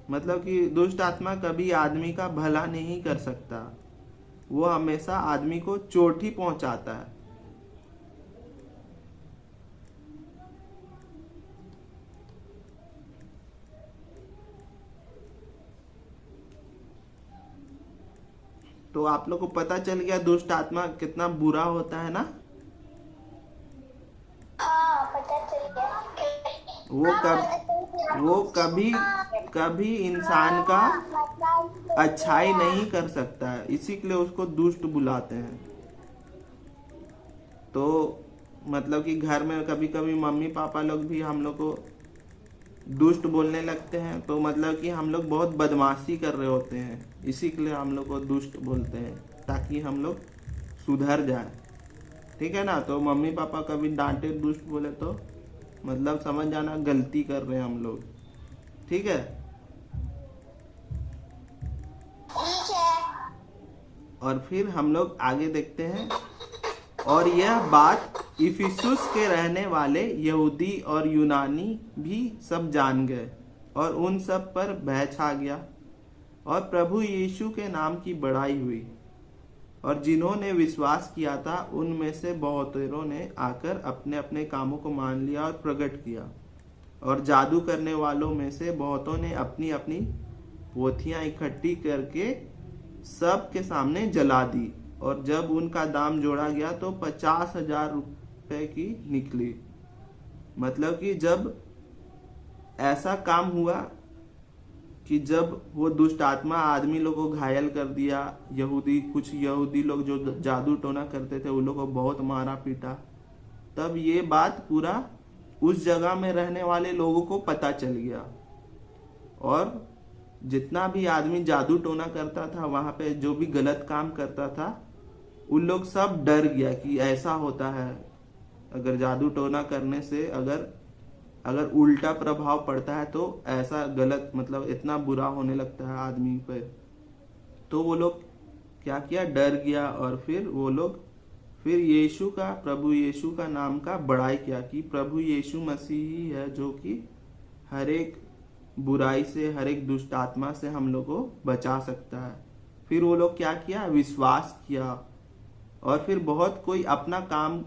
मतलब कि दुष्ट आत्मा कभी आदमी का भला नहीं कर सकता, वो हमेशा आदमी को चोट ही पहुंचाता है। तो आप लोग को पता चल गया दुष्ट आत्मा कितना बुरा होता है ना। हाँ पता चल गया। वो कभी कभी इंसान का अच्छाई नहीं कर सकता है, इसी के लिए उसको दुष्ट बुलाते हैं। तो मतलब कि घर में कभी कभी मम्मी पापा लोग भी हम लोग को दुष्ट बोलने लगते हैं, तो मतलब कि हम लोग बहुत बदमाशी कर रहे होते हैं, इसी के लिए हम लोग को दुष्ट बोलते हैं, ताकि हम लोग सुधर जाए। ठीक है ना। तो मम्मी पापा कभी डांटे दुष्ट बोले तो मतलब समझ जाना गलती कर रहे हैं हम लोग। ठीक है। ठीक है। और फिर हम लोग आगे देखते हैं। और यह बात इफिसुस के रहने वाले यहूदी और यूनानी भी सब जान गए, और उन सब पर भय छा गया, और प्रभु यीशु के नाम की बड़ाई हुई। और जिन्होंने विश्वास किया था उनमें से बहुतेरों ने आकर अपने अपने कामों को मान लिया और प्रकट किया। और जादू करने वालों में से बहुतों ने अपनी अपनी पोथियां इकट्ठी करके सबके सामने जला दी, और जब उनका दाम जोड़ा गया तो 50,000 रुपए की निकली। मतलब कि जब ऐसा काम हुआ कि जब वो दुष्ट आत्मा आदमी लोग को घायल कर दिया, कुछ यहूदी लोग जो जादू टोना करते थे उन लोग को बहुत मारा पीटा, तब ये बात पूरा उस जगह में रहने वाले लोगों को पता चल गया। और जितना भी आदमी जादू टोना करता था वहां पे, जो भी गलत काम करता था, उन लोग सब डर गया कि ऐसा होता है। अगर जादू टोना करने से अगर उल्टा प्रभाव पड़ता है तो ऐसा गलत मतलब इतना बुरा होने लगता है आदमी पे। तो वो लोग क्या किया, डर गया, और फिर वो लोग प्रभु यीशु का नाम का बड़ाई किया कि प्रभु यीशु मसीह ही है जो कि हर एक बुराई से, हर एक दुष्ट आत्मा से हम लोग को बचा सकता है। फिर वो लोग क्या किया, विश्वास किया। और फिर बहुत कोई अपना काम,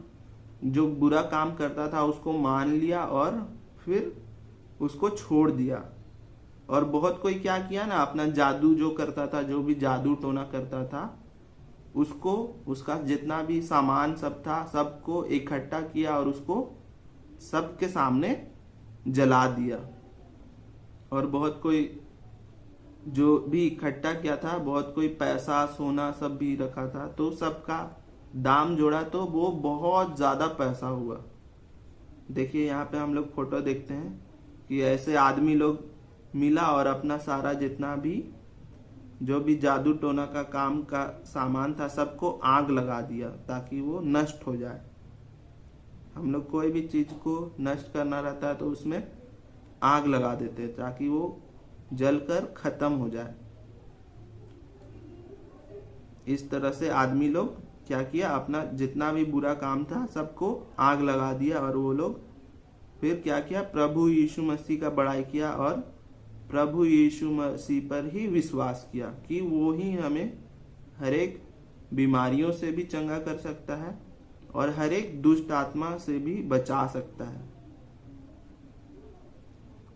जो बुरा काम करता था उसको मान लिया और फिर उसको छोड़ दिया। और बहुत कोई क्या किया ना, अपना जादू जो करता था, जो भी जादू टोना करता था, उसको उसका जितना भी सामान सब था सबको इकट्ठा किया और उसको सबके सामने जला दिया। और बहुत कोई जो भी इकट्ठा किया था, बहुत कोई पैसा सोना सब भी रखा था, तो सबका दाम जोड़ा तो वो बहुत ज्यादा पैसा हुआ। देखिए यहाँ पे हम लोग फोटो देखते हैं कि ऐसे आदमी लोग मिला और अपना सारा जितना भी जो भी जादू टोना का काम का सामान था सबको आग लगा दिया ताकि वो नष्ट हो जाए। हम लोग कोई भी चीज को नष्ट करना रहता है तो उसमें आग लगा देते हैं ताकि वो जलकर खत्म हो जाए। इस तरह से आदमी लोग क्या किया, अपना जितना भी बुरा काम था सबको आग लगा दिया। और वो लोग फिर क्या किया, प्रभु यीशु मसीह का बड़ाई किया और प्रभु यीशु मसीह पर ही विश्वास किया कि वो ही हमें हर एक बीमारियों से भी चंगा कर सकता है और हर एक दुष्ट आत्मा से भी बचा सकता है।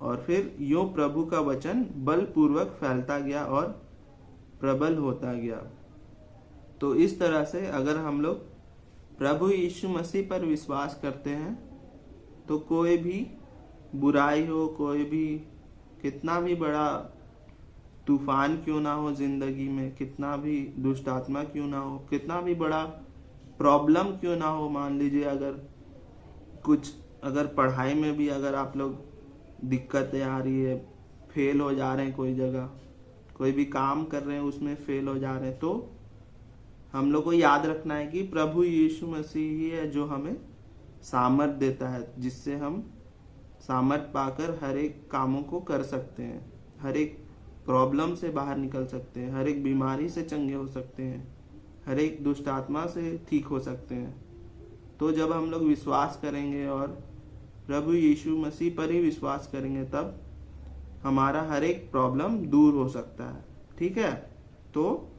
और फिर यूं प्रभु का वचन बलपूर्वक फैलता गया और प्रबल होता गया। तो इस तरह से अगर हम लोग प्रभु यीशु मसीह पर विश्वास करते हैं तो कोई भी बुराई हो, कोई भी कितना भी बड़ा तूफान क्यों ना हो जिंदगी में, कितना भी दुष्ट आत्मा क्यों ना हो, कितना भी बड़ा प्रॉब्लम क्यों ना हो, मान लीजिए अगर पढ़ाई में भी अगर आप लोग दिक्कतें आ रही है, फेल हो जा रहे हैं कोई जगह, कोई भी काम कर रहे हैं उसमें फेल हो जा रहे हैं, तो हम लोग को याद रखना है कि प्रभु यीशु मसीह ही है जो हमें सामर्थ देता है, जिससे हम सामर्थ पाकर हर एक कामों को कर सकते हैं, हर एक प्रॉब्लम से बाहर निकल सकते हैं, हर एक बीमारी से चंगे हो सकते हैं, हर एक दुष्ट आत्मा से ठीक हो सकते हैं। तो जब हम लोग विश्वास करेंगे और प्रभु यीशु मसीह पर ही विश्वास करेंगे तब हमारा हर एक प्रॉब्लम दूर हो सकता है। ठीक है। तो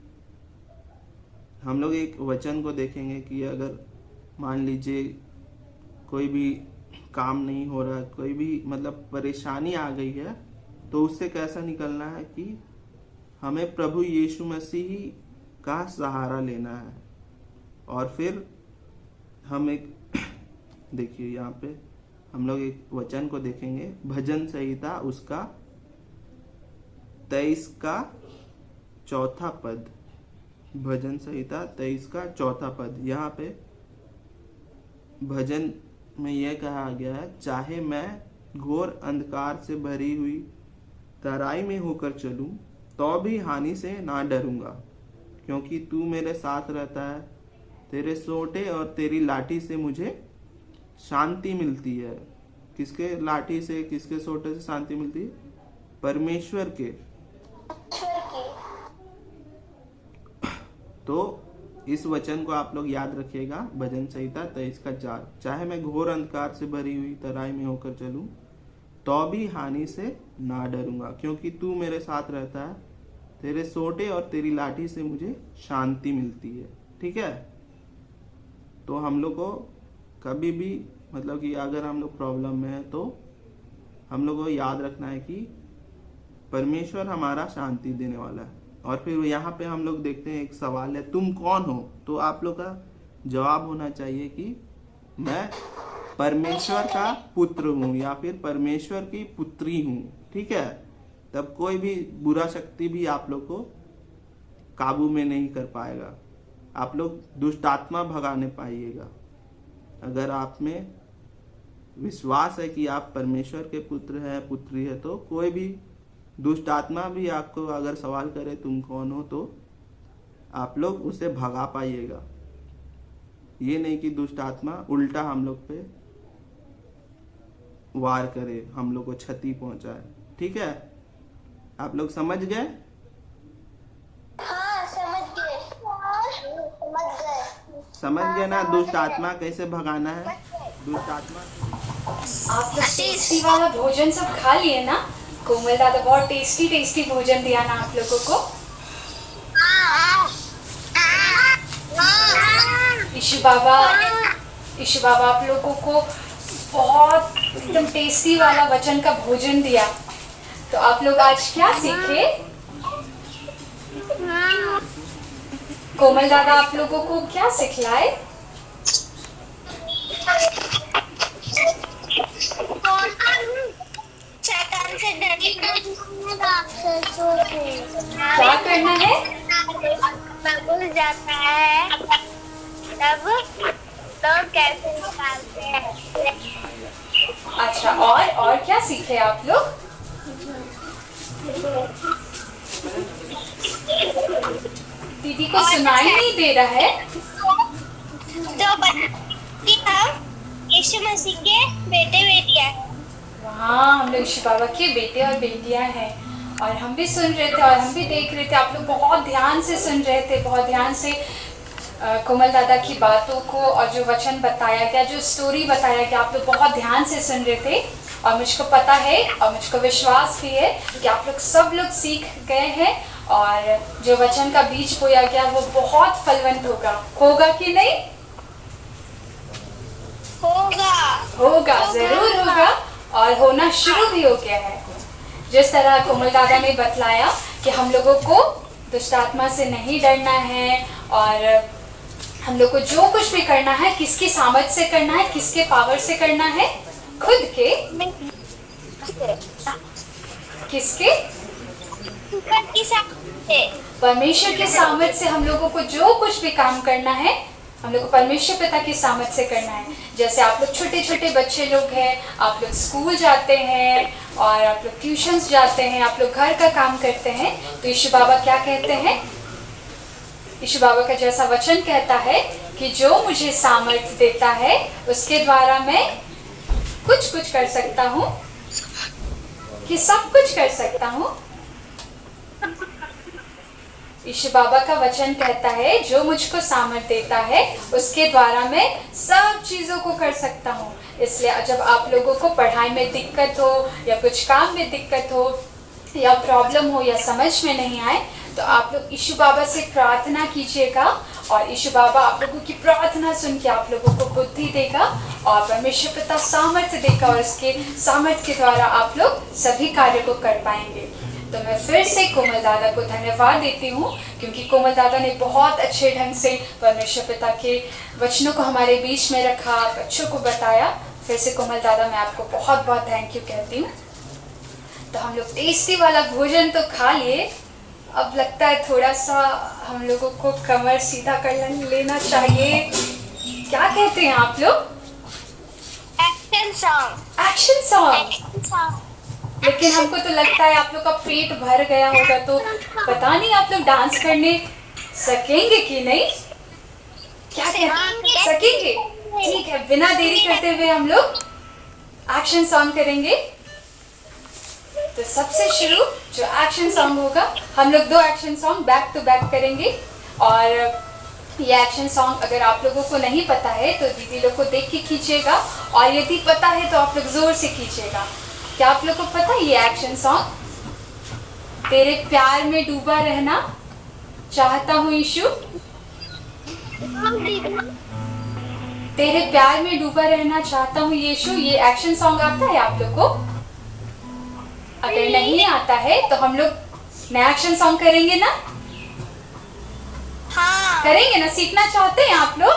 हम लोग एक वचन को देखेंगे कि अगर मान लीजिए कोई भी काम नहीं हो रहा, कोई भी मतलब परेशानी आ गई है, तो उससे कैसा निकलना है कि हमें प्रभु यीशु मसीह का सहारा लेना है। और फिर हम एक देखिए यहाँ पे हम लोग एक वचन को देखेंगे, भजन संहिता उसका 23 का चौथा पद। भजन संहिता 23 का चौथा पद। यहाँ पे भजन में यह कहा गया है, चाहे मैं घोर अंधकार से भरी हुई तराई में होकर चलूं तो भी हानि से ना डरूंगा, क्योंकि तू मेरे साथ रहता है। तेरे सोटे और तेरी लाठी से मुझे शांति मिलती है। किसके लाठी से, किसके सोटे से शांति मिलती है? परमेश्वर के। तो इस वचन को आप लोग याद रखिएगा, भजन संहिता 23 का 4। चाहे मैं घोर अंधकार से भरी हुई तराई में होकर चलूं तो भी हानि से ना डरूंगा, क्योंकि तू मेरे साथ रहता है। तेरे सोटे और तेरी लाठी से मुझे शांति मिलती है। ठीक है, तो हम लोग को कभी भी मतलब कि अगर हम लोग प्रॉब्लम में है तो हम लोग को याद रखना है कि परमेश्वर हमारा शांति देने वाला है। और फिर यहाँ पे हम लोग देखते हैं एक सवाल है, तुम कौन हो? तो आप लोग का जवाब होना चाहिए कि मैं परमेश्वर का पुत्र हूँ या फिर परमेश्वर की पुत्री हूँ। ठीक है, तब कोई भी बुरा शक्ति भी आप लोग को काबू में नहीं कर पाएगा। आप लोग दुष्ट आत्मा भगाने पाइएगा। अगर आप में विश्वास है कि आप परमेश्वर के पुत्र हैं, पुत्री है, तो कोई भी दुष्ट आत्मा भी आपको अगर सवाल करे तुम कौन हो, तो आप लोग उसे भगा पाइएगा। ये नहीं कि दुष्ट आत्मा उल्टा हम लोग पे वार करे, हम लोग को क्षति पहुंचाए। ठीक है, आप लोग समझ गए? हाँ समझ गए। समझ गए ना दुष्ट आत्मा कैसे भगाना है? दुष्ट आत्मा आप लोग टेस्टी वाला भोजन सब खा लिए ना? कोमल दादा बहुत टेस्टी टेस्टी भोजन दिया ना आप लोगों को। ईशु बाबा आप लोगों को बहुत एकदम टेस्टी वाला वचन का भोजन दिया। तो आप लोग आज क्या सीखे? कोमल दादा आप लोगों को क्या सिखलाए? शैतान से क्या करना है? भूल जाता है तब लोग कैसे निकालते हैं। अच्छा, और क्या सीखे आप लोग? दीदी को सुनाई नहीं दे रहा है। तो कि हम यीशु मसीह के बेटे बेटियां हैं। हाँ, हम लोग यीशु बाबा के बेटे और बेटियां हैं। और हम भी सुन रहे थे और हम भी देख रहे थे, आप लोग बहुत ध्यान से सुन रहे थे, बहुत ध्यान से कोमल दादा की बातों को और जो वचन बताया गया, जो स्टोरी बताया गया, आप लोग बहुत ध्यान से सुन रहे थे। और मुझको पता है और मुझको विश्वास भी है कि आप लोग सब लोग सीख गए हैं और जो वचन का बीज बोया गया वो बहुत फलवंत होगा कि नहीं? होगा, जरूर होगा और होना शुरू भी हो गया है। जिस तरह कोमल दादा ने बतलाया कि हम लोगों को दुष्ट आत्मा से नहीं डरना है और हम लोग को जो कुछ भी करना है किसकी सामर्थ से करना है, किसके पावर से करना है? खुद के? किसके? परमेश्वर के सामर्थ से हम लोगों को जो कुछ भी काम करना है हम लोग को परमेश्वर पिता की सामर्थ से करना है। जैसे आप लोग छोटे छोटे बच्चे लोग हैं, आप लोग स्कूल जाते हैं और आप लोग ट्यूशन्स जाते हैं, आप लोग घर का काम करते हैं, तो यीशु बाबा क्या कहते हैं? यीशु बाबा का जैसा वचन कहता है कि जो मुझे सामर्थ देता है उसके द्वारा मैं कुछ कर सकता हूँ, कि सब कुछ कर सकता हूँ। यीशु बाबा का वचन कहता है जो मुझको सामर्थ देता है उसके द्वारा मैं सब चीज़ों को कर सकता हूँ। इसलिए जब आप लोगों को पढ़ाई में दिक्कत हो या कुछ काम में दिक्कत हो या प्रॉब्लम हो या समझ में नहीं आए, तो आप लोग यीशु बाबा से प्रार्थना कीजिएगा और यीशु बाबा आप लोगों की प्रार्थना सुन के आप लोगों को बुद्धि देगा और परमेश्वर पिता सामर्थ्य देगा और इसके सामर्थ्य के द्वारा आप लोग सभी कार्य को कर पाएंगे। तो मैं फिर से कोमल दादा को धन्यवाद देती हूँ, क्योंकि कोमल दादा ने बहुत अच्छे ढंग से परमेश्वर पिता के वचनों को हमारे बीच में रखा, बच्चों को बताया। फिर से कोमल दादा मैं आपको बहुत बहुत थैंक यू कहती हूँ। तो हम लोग टेस्टी वाला भोजन तो खा लिए, अब लगता है थोड़ा सा हम लोगों को कमर सीधा कर लेना चाहिए। क्या कहते हैं आप लोग? Action song. Action song. लेकिन हमको तो लगता है आप लोग का पेट भर गया होगा, तो पता नहीं आप लोग डांस करने सकेंगे कि नहीं? क्या कहते सकेंगे? ठीक है, बिना देरी करते हुए हम लोग एक्शन सॉन्ग करेंगे। तो सबसे शुरू जो एक्शन सॉन्ग होगा, हम लोग 2 action song back to back करेंगे। और ये एक्शन सॉन्ग अगर आप लोगों को नहीं पता है तो दीदी लोग को देख के खींचेगा, और यदि पता है तो आप लोग जोर से खींचेगा। क्या आप लोग को पता है ये एक्शन सॉन्ग? तेरे प्यार में डूबा रहना चाहता हूँ यीशु, तेरे प्यार में डूबा रहना चाहता हूँ यीशु, ये एक्शन सॉन्ग आता है आप लोग को? अगर नहीं आता है तो हम लोग नया एक्शन सॉन्ग करेंगे ना? हाँ। करेंगे ना? सीखना चाहते हैं आप लोग?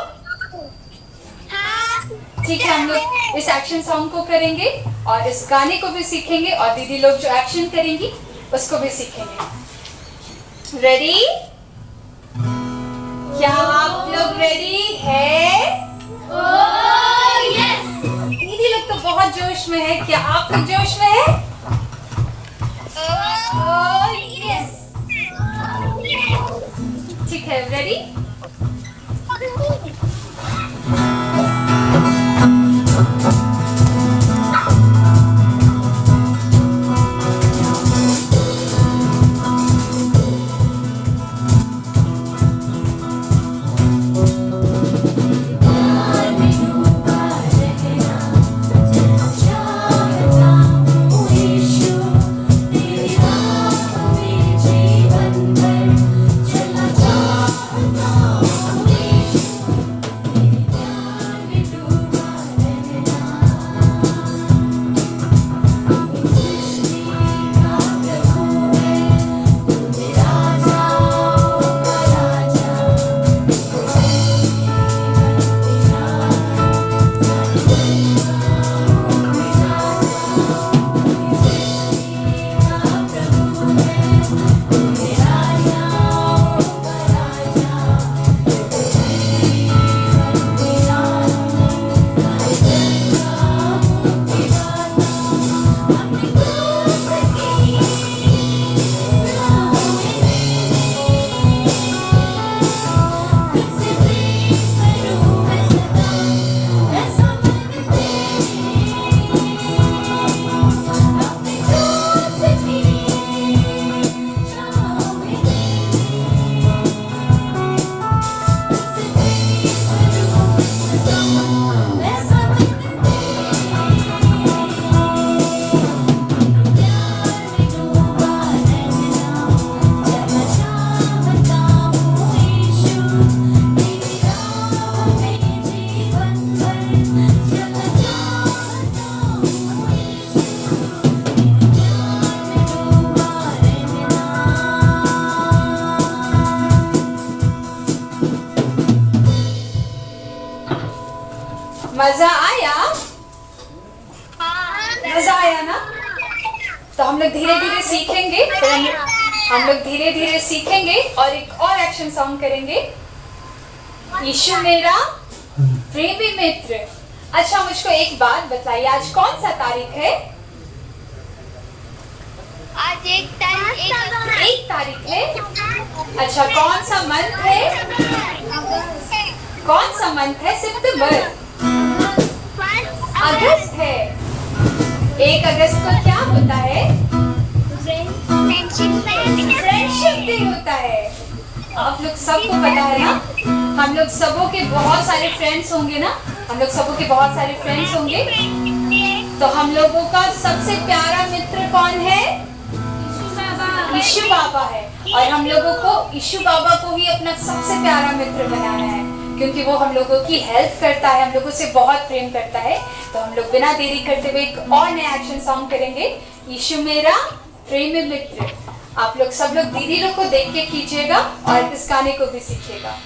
हाँ। ठीक है, हम लोग इस एक्शन सॉन्ग को करेंगे और इस गाने को भी सीखेंगे, और दीदी लोग जो एक्शन करेंगी उसको भी सीखेंगे। रेडी? क्या आप लोग रेडी है? यस। दीदी लोग तो बहुत जोश में है, क्या आप लोग जोश में है? यस। ठीक है, रेडी? मजा आया? मजा आया ना? तो हम लोग धीरे धीरे सीखेंगे, फिर हम लोग धीरे धीरे सीखेंगे और एक और एक्शन सॉन्ग करेंगे, यीशु मेरा प्रेमी मित्र। अच्छा, मुझको एक बात बताइए, आज कौन सा तारीख है? आज 1 तारीख 1 तारीख है। अच्छा, कौन सा मंथ है? कौन सा मंथ है? सितंबर, अगस्त है। 1 अगस्त को क्या होता है? फ्रेंडशिप डे होता है। आप लोग सबको पता है ना? हम लोग सबों के बहुत सारे फ्रेंड्स होंगे ना? हम लोग सबों के बहुत सारे फ्रेंड्स होंगे। तो हम लोगों का सबसे प्यारा मित्र कौन है? यीशु बाबा है। और हम लोगों को यीशु बाबा को ही अपना सबसे प्यारा मित्र बनाना है, क्योंकि वो हम लोगों की हेल्प करता है, हम लोगों से बहुत प्रेम करता है। तो हम लोग बिना देरी करते हुए एक और नया एक्शन सॉन्ग करेंगे, यीशु मेरा प्रेम मित्र। आप लोग सब लोग दीदी लोग को देख के कीजिएगा और इस गाने को भी सीखिएगा।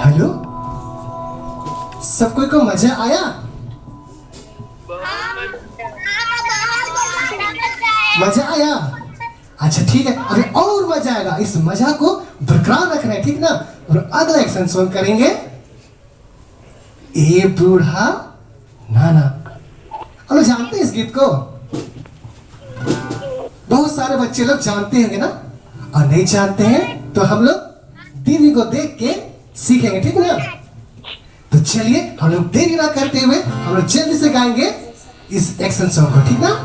हेलो, सब कोई को मजा आया? मजा आया? अच्छा ठीक है, अभी और मजा आएगा। इस मजा को बरकरार रखना है, ठीक ना? और अगला एक्शन सॉन्ग करेंगे ए बूढ़ा नाना। हम लोग जानते हैं इस गीत को, बहुत सारे बच्चे लोग जानते होंगे ना, और नहीं जानते हैं तो हम लोग दीदी को देख के सीखेंगे, ठीक ना? तो चलिए हम लोग देरी ना करते हुए हम लोग जल्दी से गाएंगे इस एक्शन सॉन्ग को, ठीक ना?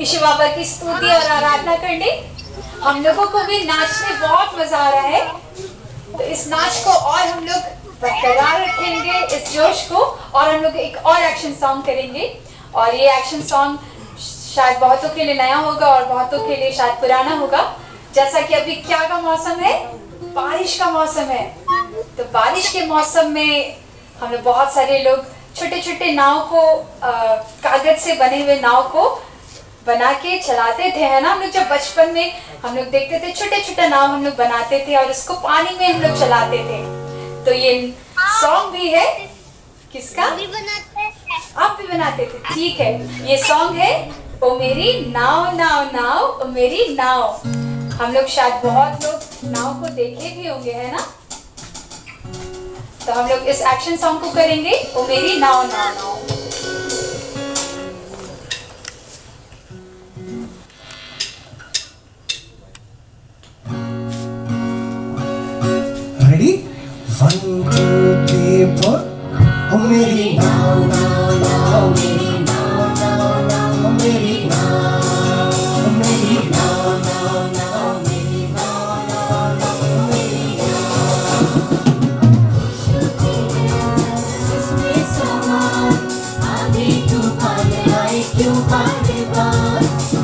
ईश्वर बाबा की स्तुति और आराधना करने। हम लोगों को भी नाचने बहुत मजा आ रहा है, तो इस नाच को और हम लोग बरकरार रखेंगे इस जोश को और हम लोग एक और एक्शन सॉन्ग करेंगे। और ये एक्शन सॉन्ग शायद बहुतों के लिए नया होगा और बहुतों के लिए शायद पुराना होगा। जैसा कि अभी क्या का मौसम है, बारिश का मौसम है। तो बारिश के मौसम में हम लोग बहुत सारे लोग छोटे छोटे नाव को कागज से बने हुए नाव को बना के चलाते थे, है ना। हम लोग जब बचपन में हम लोग देखते थे छोटे छोटे नाव हम लोग बनाते थे और उसको पानी में हम लोग चलाते थे। तो ये सॉन्ग भी है किसका, भी बनाते हैं। आप भी बनाते थे, ठीक है। ये सॉन्ग है ओ मेरी नाव नाव नाव ओ मेरी नाव। हम लोग शायद बहुत लोग नाव को देखे भी होंगे, है ना। तो हम लोग इस एक्शन सॉन्ग को करेंगे ओ मेरी नाव नाव नाव। रेडी 1 2 3 4 ओ मेरी नाव नाव नाव मेरी नाव नाव नाव मेरी नाव, ओ मेरी नाव नाव नाव मेरी नाव नाव नाव मेरी इसमें सवार आगे तूफान आए क्यों बारे बार,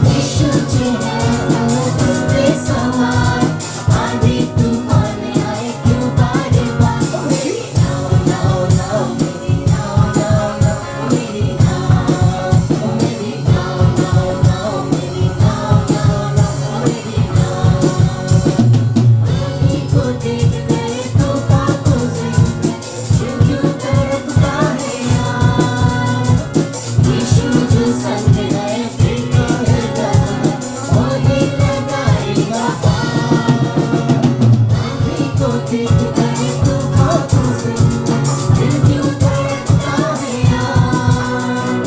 यीशु जी है इसमें सवार आगे तूफान आए क्यों बारे बार, मेरी नाव नाव नाव मेरी नाव नाव नाव मेरी नाव, मेरी नाव नाव नाव मेरी नाव नाव नाव मेरी नाव। पानी को देख गए तूफान को सुन क्यों तड़पता है यार, यीशु जो संग है फिर तो है डर वही लगाएगा पार। पानी को देख गए तूफान को सुन फिर क्यों तड़पता है यार,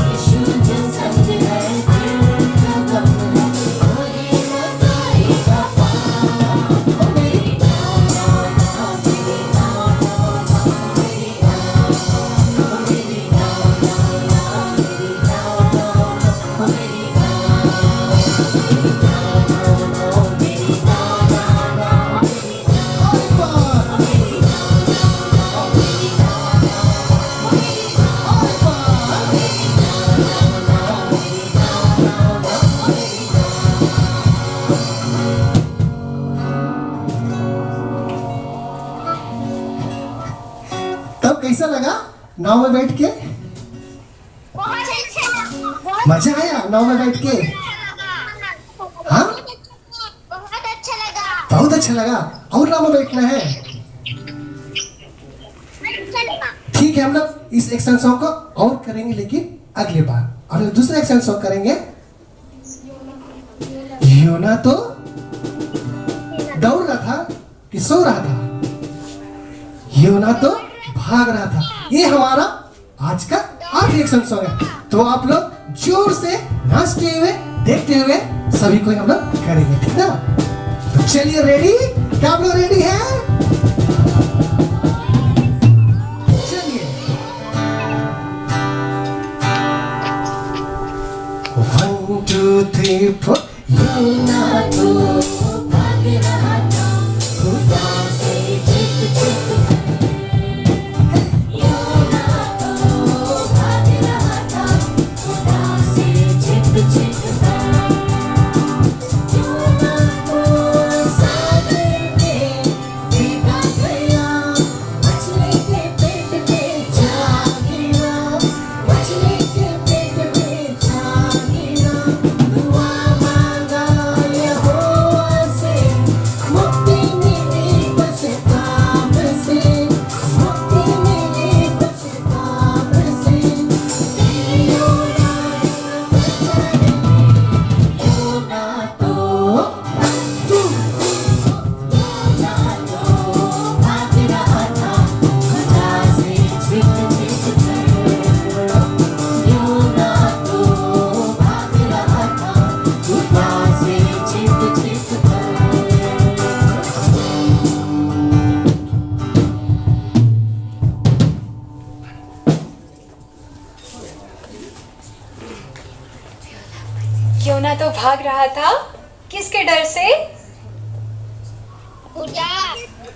यीशु जो संग है फिर तो वही लगाएगा पार। ओ मेरी नाव नाव नाव मेरी नाव नाव नाव मेरी नाव, ओ मेरी नाव नाव नाव मेरी नाव नाव नाव मेरी नाव, मेरी नाव नाव नाव मेरी नाव नाव नाव मेरी नाव, मेरी नाव नाव नाव मेरी नाव नाव मेरी नाव, मेरी नाव नाव नाव मेरी नाव नाव नाव मेरी तब कैसा लगा नाव में बैठ के? बहुत अच्छा लगा। मजा आया नाव में बैठ के? हाँ? बहुत अच्छा लगा। बहुत अच्छा लगा। और नाव में बैठना है? अच्छा लगा। ठीक है, हम लोग इस एक्शन सॉन्ग को और करेंगे लेकिन अगले बार। हम लोग दूसरा एक्शन सॉन्ग करेंगे। योना तो दौड़ रहा था कि सो रहा था? योना तो भाग रहा था। ये हमारा आज का आखिरी एक्शन सॉन्ग है। तो आप लोग जोर से नाचते हुए देखते हुए सभी को हम लोग करेंगे, ठीक ना। तो चलिए, रेडी? क्या आप लोग रेडी हैं? चलिए 1 2 3 4 योना तो भाग रहा था खुदा से छिप छिप कर, योना तो भाग रहा था खुदा से छिप छिप कर, योना तो सागर में भीगा गया, मछली के पेट में जा गिरा, मछली के पेट में जा गिरा, दुआ मांगा यहोवा से, मुक्ति मिली पश्चाताप से, मुक्ति मिली पश्चाताप से, तेरी योना योना तो भाग रहा था खुदा से छिप छिप कर, योना तो भाग रहा था खुदा से छिप छिप कर। योना तो भाग रहा था किसके डर से? खुदा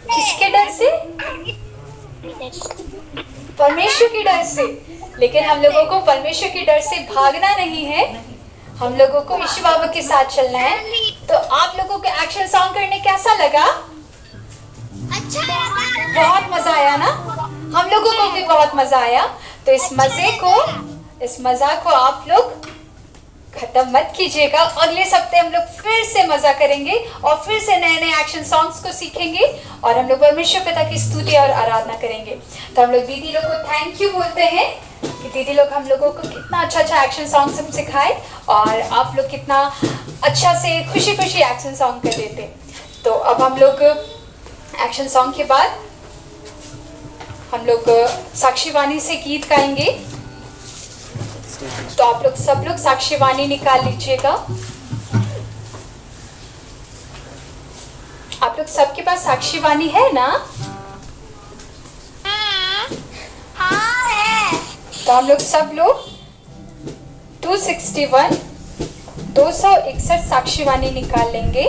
किसके डर से? परमेश्वर के डर से। लेकिन हम लोगों को परमेश्वर के डर से भागना नहीं है, हम लोगों को यीशु बाबा के साथ चलना है। तो आप लोगों को एक्शन सॉन्ग करने कैसा लगा? अच्छा लगा। बहुत मजा आया ना? हम लोगों को भी बहुत मजा आया। तो इस मजा को आप लोग खत्म मत कीजिएगा। अगले सप्ते हम लोग फिर से मजा करेंगे और फिर से नए नए एक्शन सॉन्ग्स को सीखेंगे और हम लोग परमेश्वर पिता की स्तुति और आराधना करेंगे। तो हम लोग दीदी लोग को थैंक यू बोलते हैं कि दीदी लोग हम लोगों को कितना अच्छा एक्शन सॉन्ग सब सिखाए और आप लोग कितना अच्छा से खुशी खुशी एक्शन सॉन्ग कर देते। तो अब हम लोग एक्शन सॉन्ग के बाद हम लोग साक्षीवाणी से गीत गाएंगे। तो आप लोग सब लोग साक्षीवाणी निकाल लीजिएगा। आप लोग सबके पास साक्षीवाणी है ना? हाँ है। तो हम लोग सब लोग 261 साक्षीवाणी निकाल लेंगे।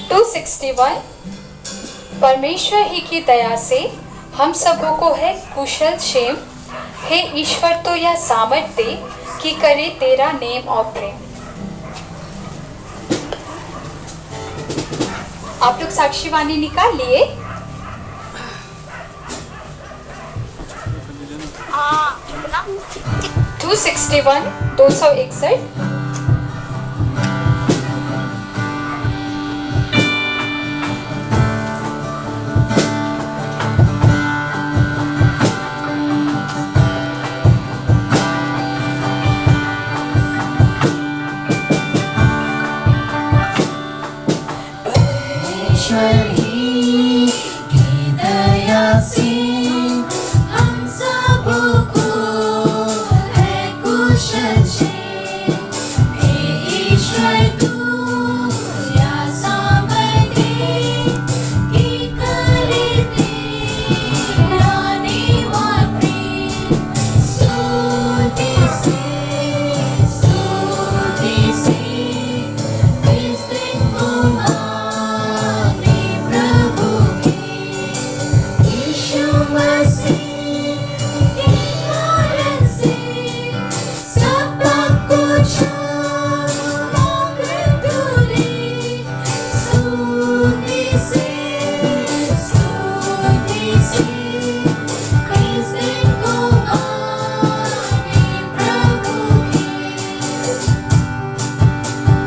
261 परमेश्वर ही की दया से हम सबों को है कुशल क्षेम, हे ईश्वर तो यह सामर्थ दे कि करे तेरा नेम और प्रेम। आप लोग साक्षीवाणी निकाल लिए? हाँ 261 ईश्वर ही की दया से हम सबको है कुशल क्षेम, हे ईश्वर तू या सामर्थ दे कि करे तेरा नेम और प्रेम। स्तुति से इस दिन को माने प्रभु के। यीशु मसीह के कारण से सब कुछ मगर तूने। स्तुति से इस दिन को माने प्रभु के।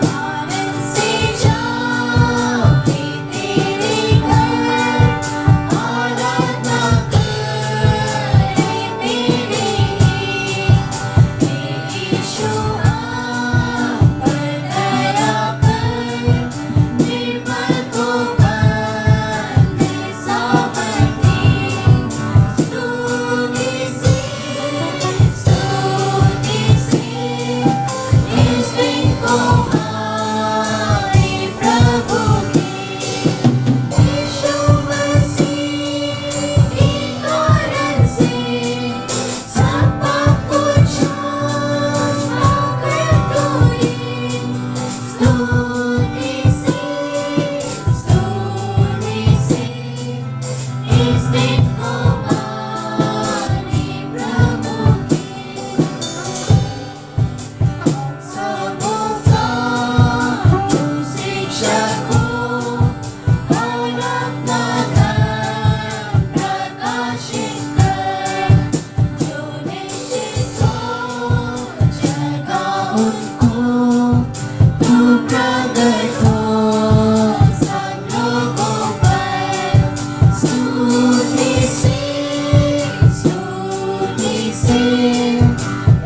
आनंद से जाओ तेरे घर, आराधना करे तेरे ही। हे यीशु आप पर दया कर, निर्मल को बंदे सामर्थी। स्तुति से इस दिन को माने प्रभु के। यीशु मसीह के कारण से सब कुछ मगर तूने। स्तुति से इस दिन को माने प्रभु के। सबों का तू शिक्षक हो और अपना धर्म प्रकाशित कर। जो निश्चित हो जगह उनको तू प्रगट हो सब लोगों पर। स्तुति से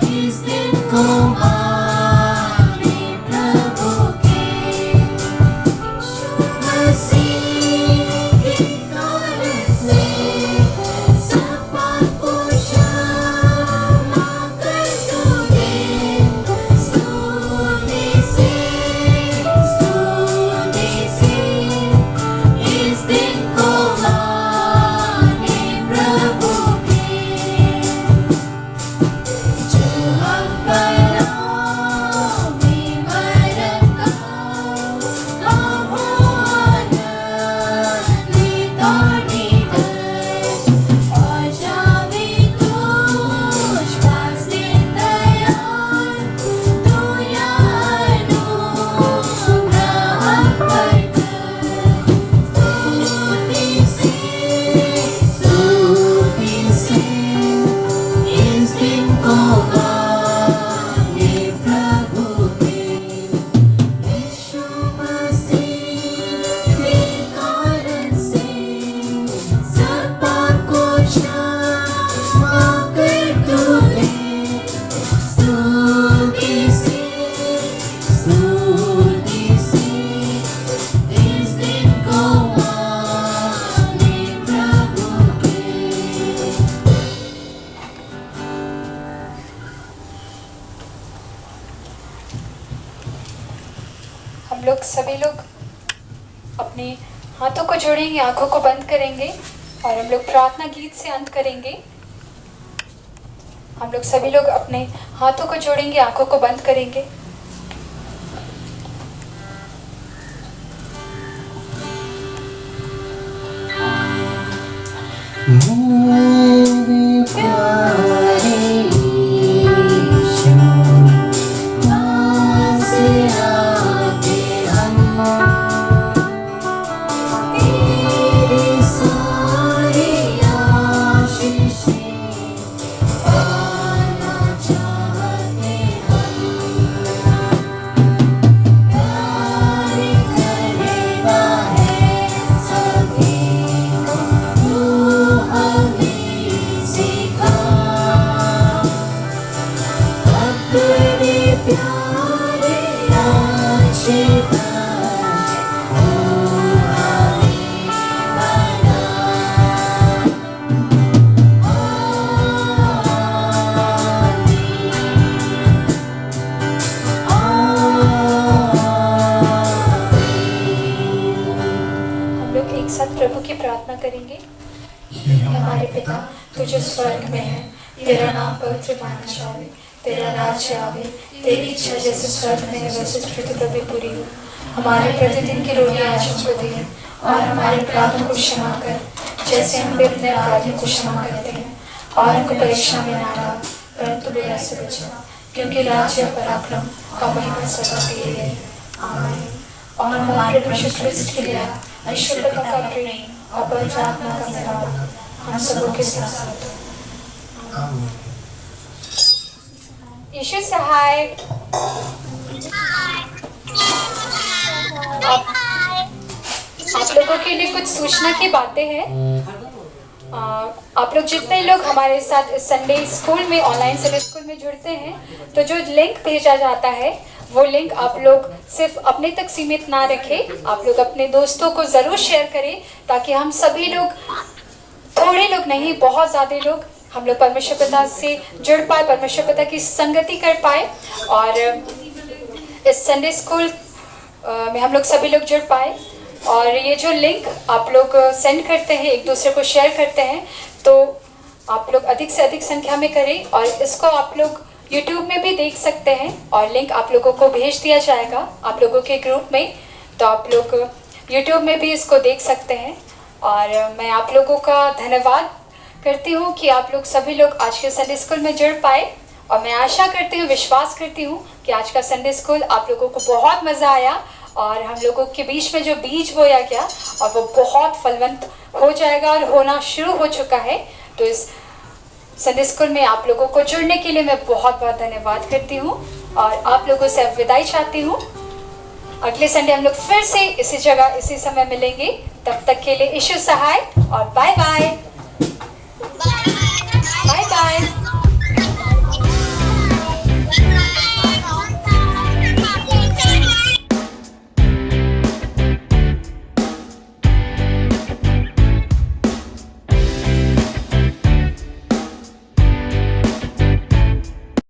इस दिन को माने प्रभु के। यीशु मसीह के कारण से सब कुछ मगर तूने। स्तुति से हम लोग सभी लोग अपने हाथों को जोड़ेंगे, आंखों को बंद करेंगे और हम लोग प्रार्थना गीत से अंत करेंगे। हम लोग सभी लोग अपने हाथों को जोड़ेंगे, आंखों को बंद करेंगे। मेरे प्यारे यीशु, पास आके हम तेरी सारी आशीषें पाना चाहते हम। प्यार करेगा है सभी को, तू हमें सिखा। अपने प्यारे आशीर्वाद तू हमें बना। हम लोग एक साथ प्रभु की प्रार्थना करेंगे। हे हमारे पिता, तू जो स्वर्ग में है, तेरा नाम पवित्र माना जाए, तेरा राज्य आवे, तेरी इच्छा जैसे स्वर्ग में है वैसे पृथ्वी पर भी पूरी हो। हमारे प्रतिदिन की रोटी आज हमको दे और हमारे अपराधों को क्षमा कर, जैसे हम भी अपने अपराधियों को क्षमा करते हैं, और हमको परीक्षा में ना डाल परंतु बुराई से बचा, क्योंकि राज्य, पराक्रम और महिमा सदा तेरी है। आमीन। और हमारे प्रभु यीशु क्रिस्त के लिए ईश्वर पिता का प्रेम और पवित्र आत्मा का मिलाप हम सबों के साथ हो। यीशु सहाय। आप लोगों के लिए कुछ सूचना की बातें हैं। आप लोग जितने लोग हमारे साथ संडे स्कूल में, ऑनलाइन संडे स्कूल में जुड़ते हैं, तो जो लिंक भेजा जाता है वो लिंक आप लोग सिर्फ अपने तक सीमित ना रखें, आप लोग अपने दोस्तों को ज़रूर शेयर करें, ताकि हम सभी लोग, थोड़े लोग नहीं बहुत ज़्यादा लोग, हम लोग परमेश्वर पिता से जुड़ पाए, परमेश्वर पिता की संगति कर पाए और इस संडे स्कूल में हम लोग सभी लोग जुड़ पाए। और ये जो लिंक आप लोग सेंड करते हैं, एक दूसरे को शेयर करते हैं, तो आप लोग अधिक से अधिक संख्या में करें। और इसको आप लोग YouTube में भी देख सकते हैं और लिंक आप लोगों को भेज दिया जाएगा आप लोगों के ग्रुप में, तो आप लोग YouTube में भी इसको देख सकते हैं। और मैं आप लोगों का धन्यवाद करती हूँ कि आप लोग सभी लोग आज के संडे स्कूल में जुड़ पाए, और मैं आशा करती हूँ, विश्वास करती हूँ कि आज का संडे स्कूल आप लोगों को बहुत मज़ा आया और हम लोगों के बीच में जो बीज बोया गया और वो बहुत फलवंत हो जाएगा और होना शुरू हो चुका है। तो इस संडे स्कूल में आप लोगों को जुड़ने के लिए मैं बहुत बहुत धन्यवाद करती हूँ और आप लोगों से अब विदाई चाहती हूँ। अगले संडे हम लोग फिर से इसी जगह इसी समय मिलेंगे, तब तक के लिए ईश्वर सहाय और बाय बाय।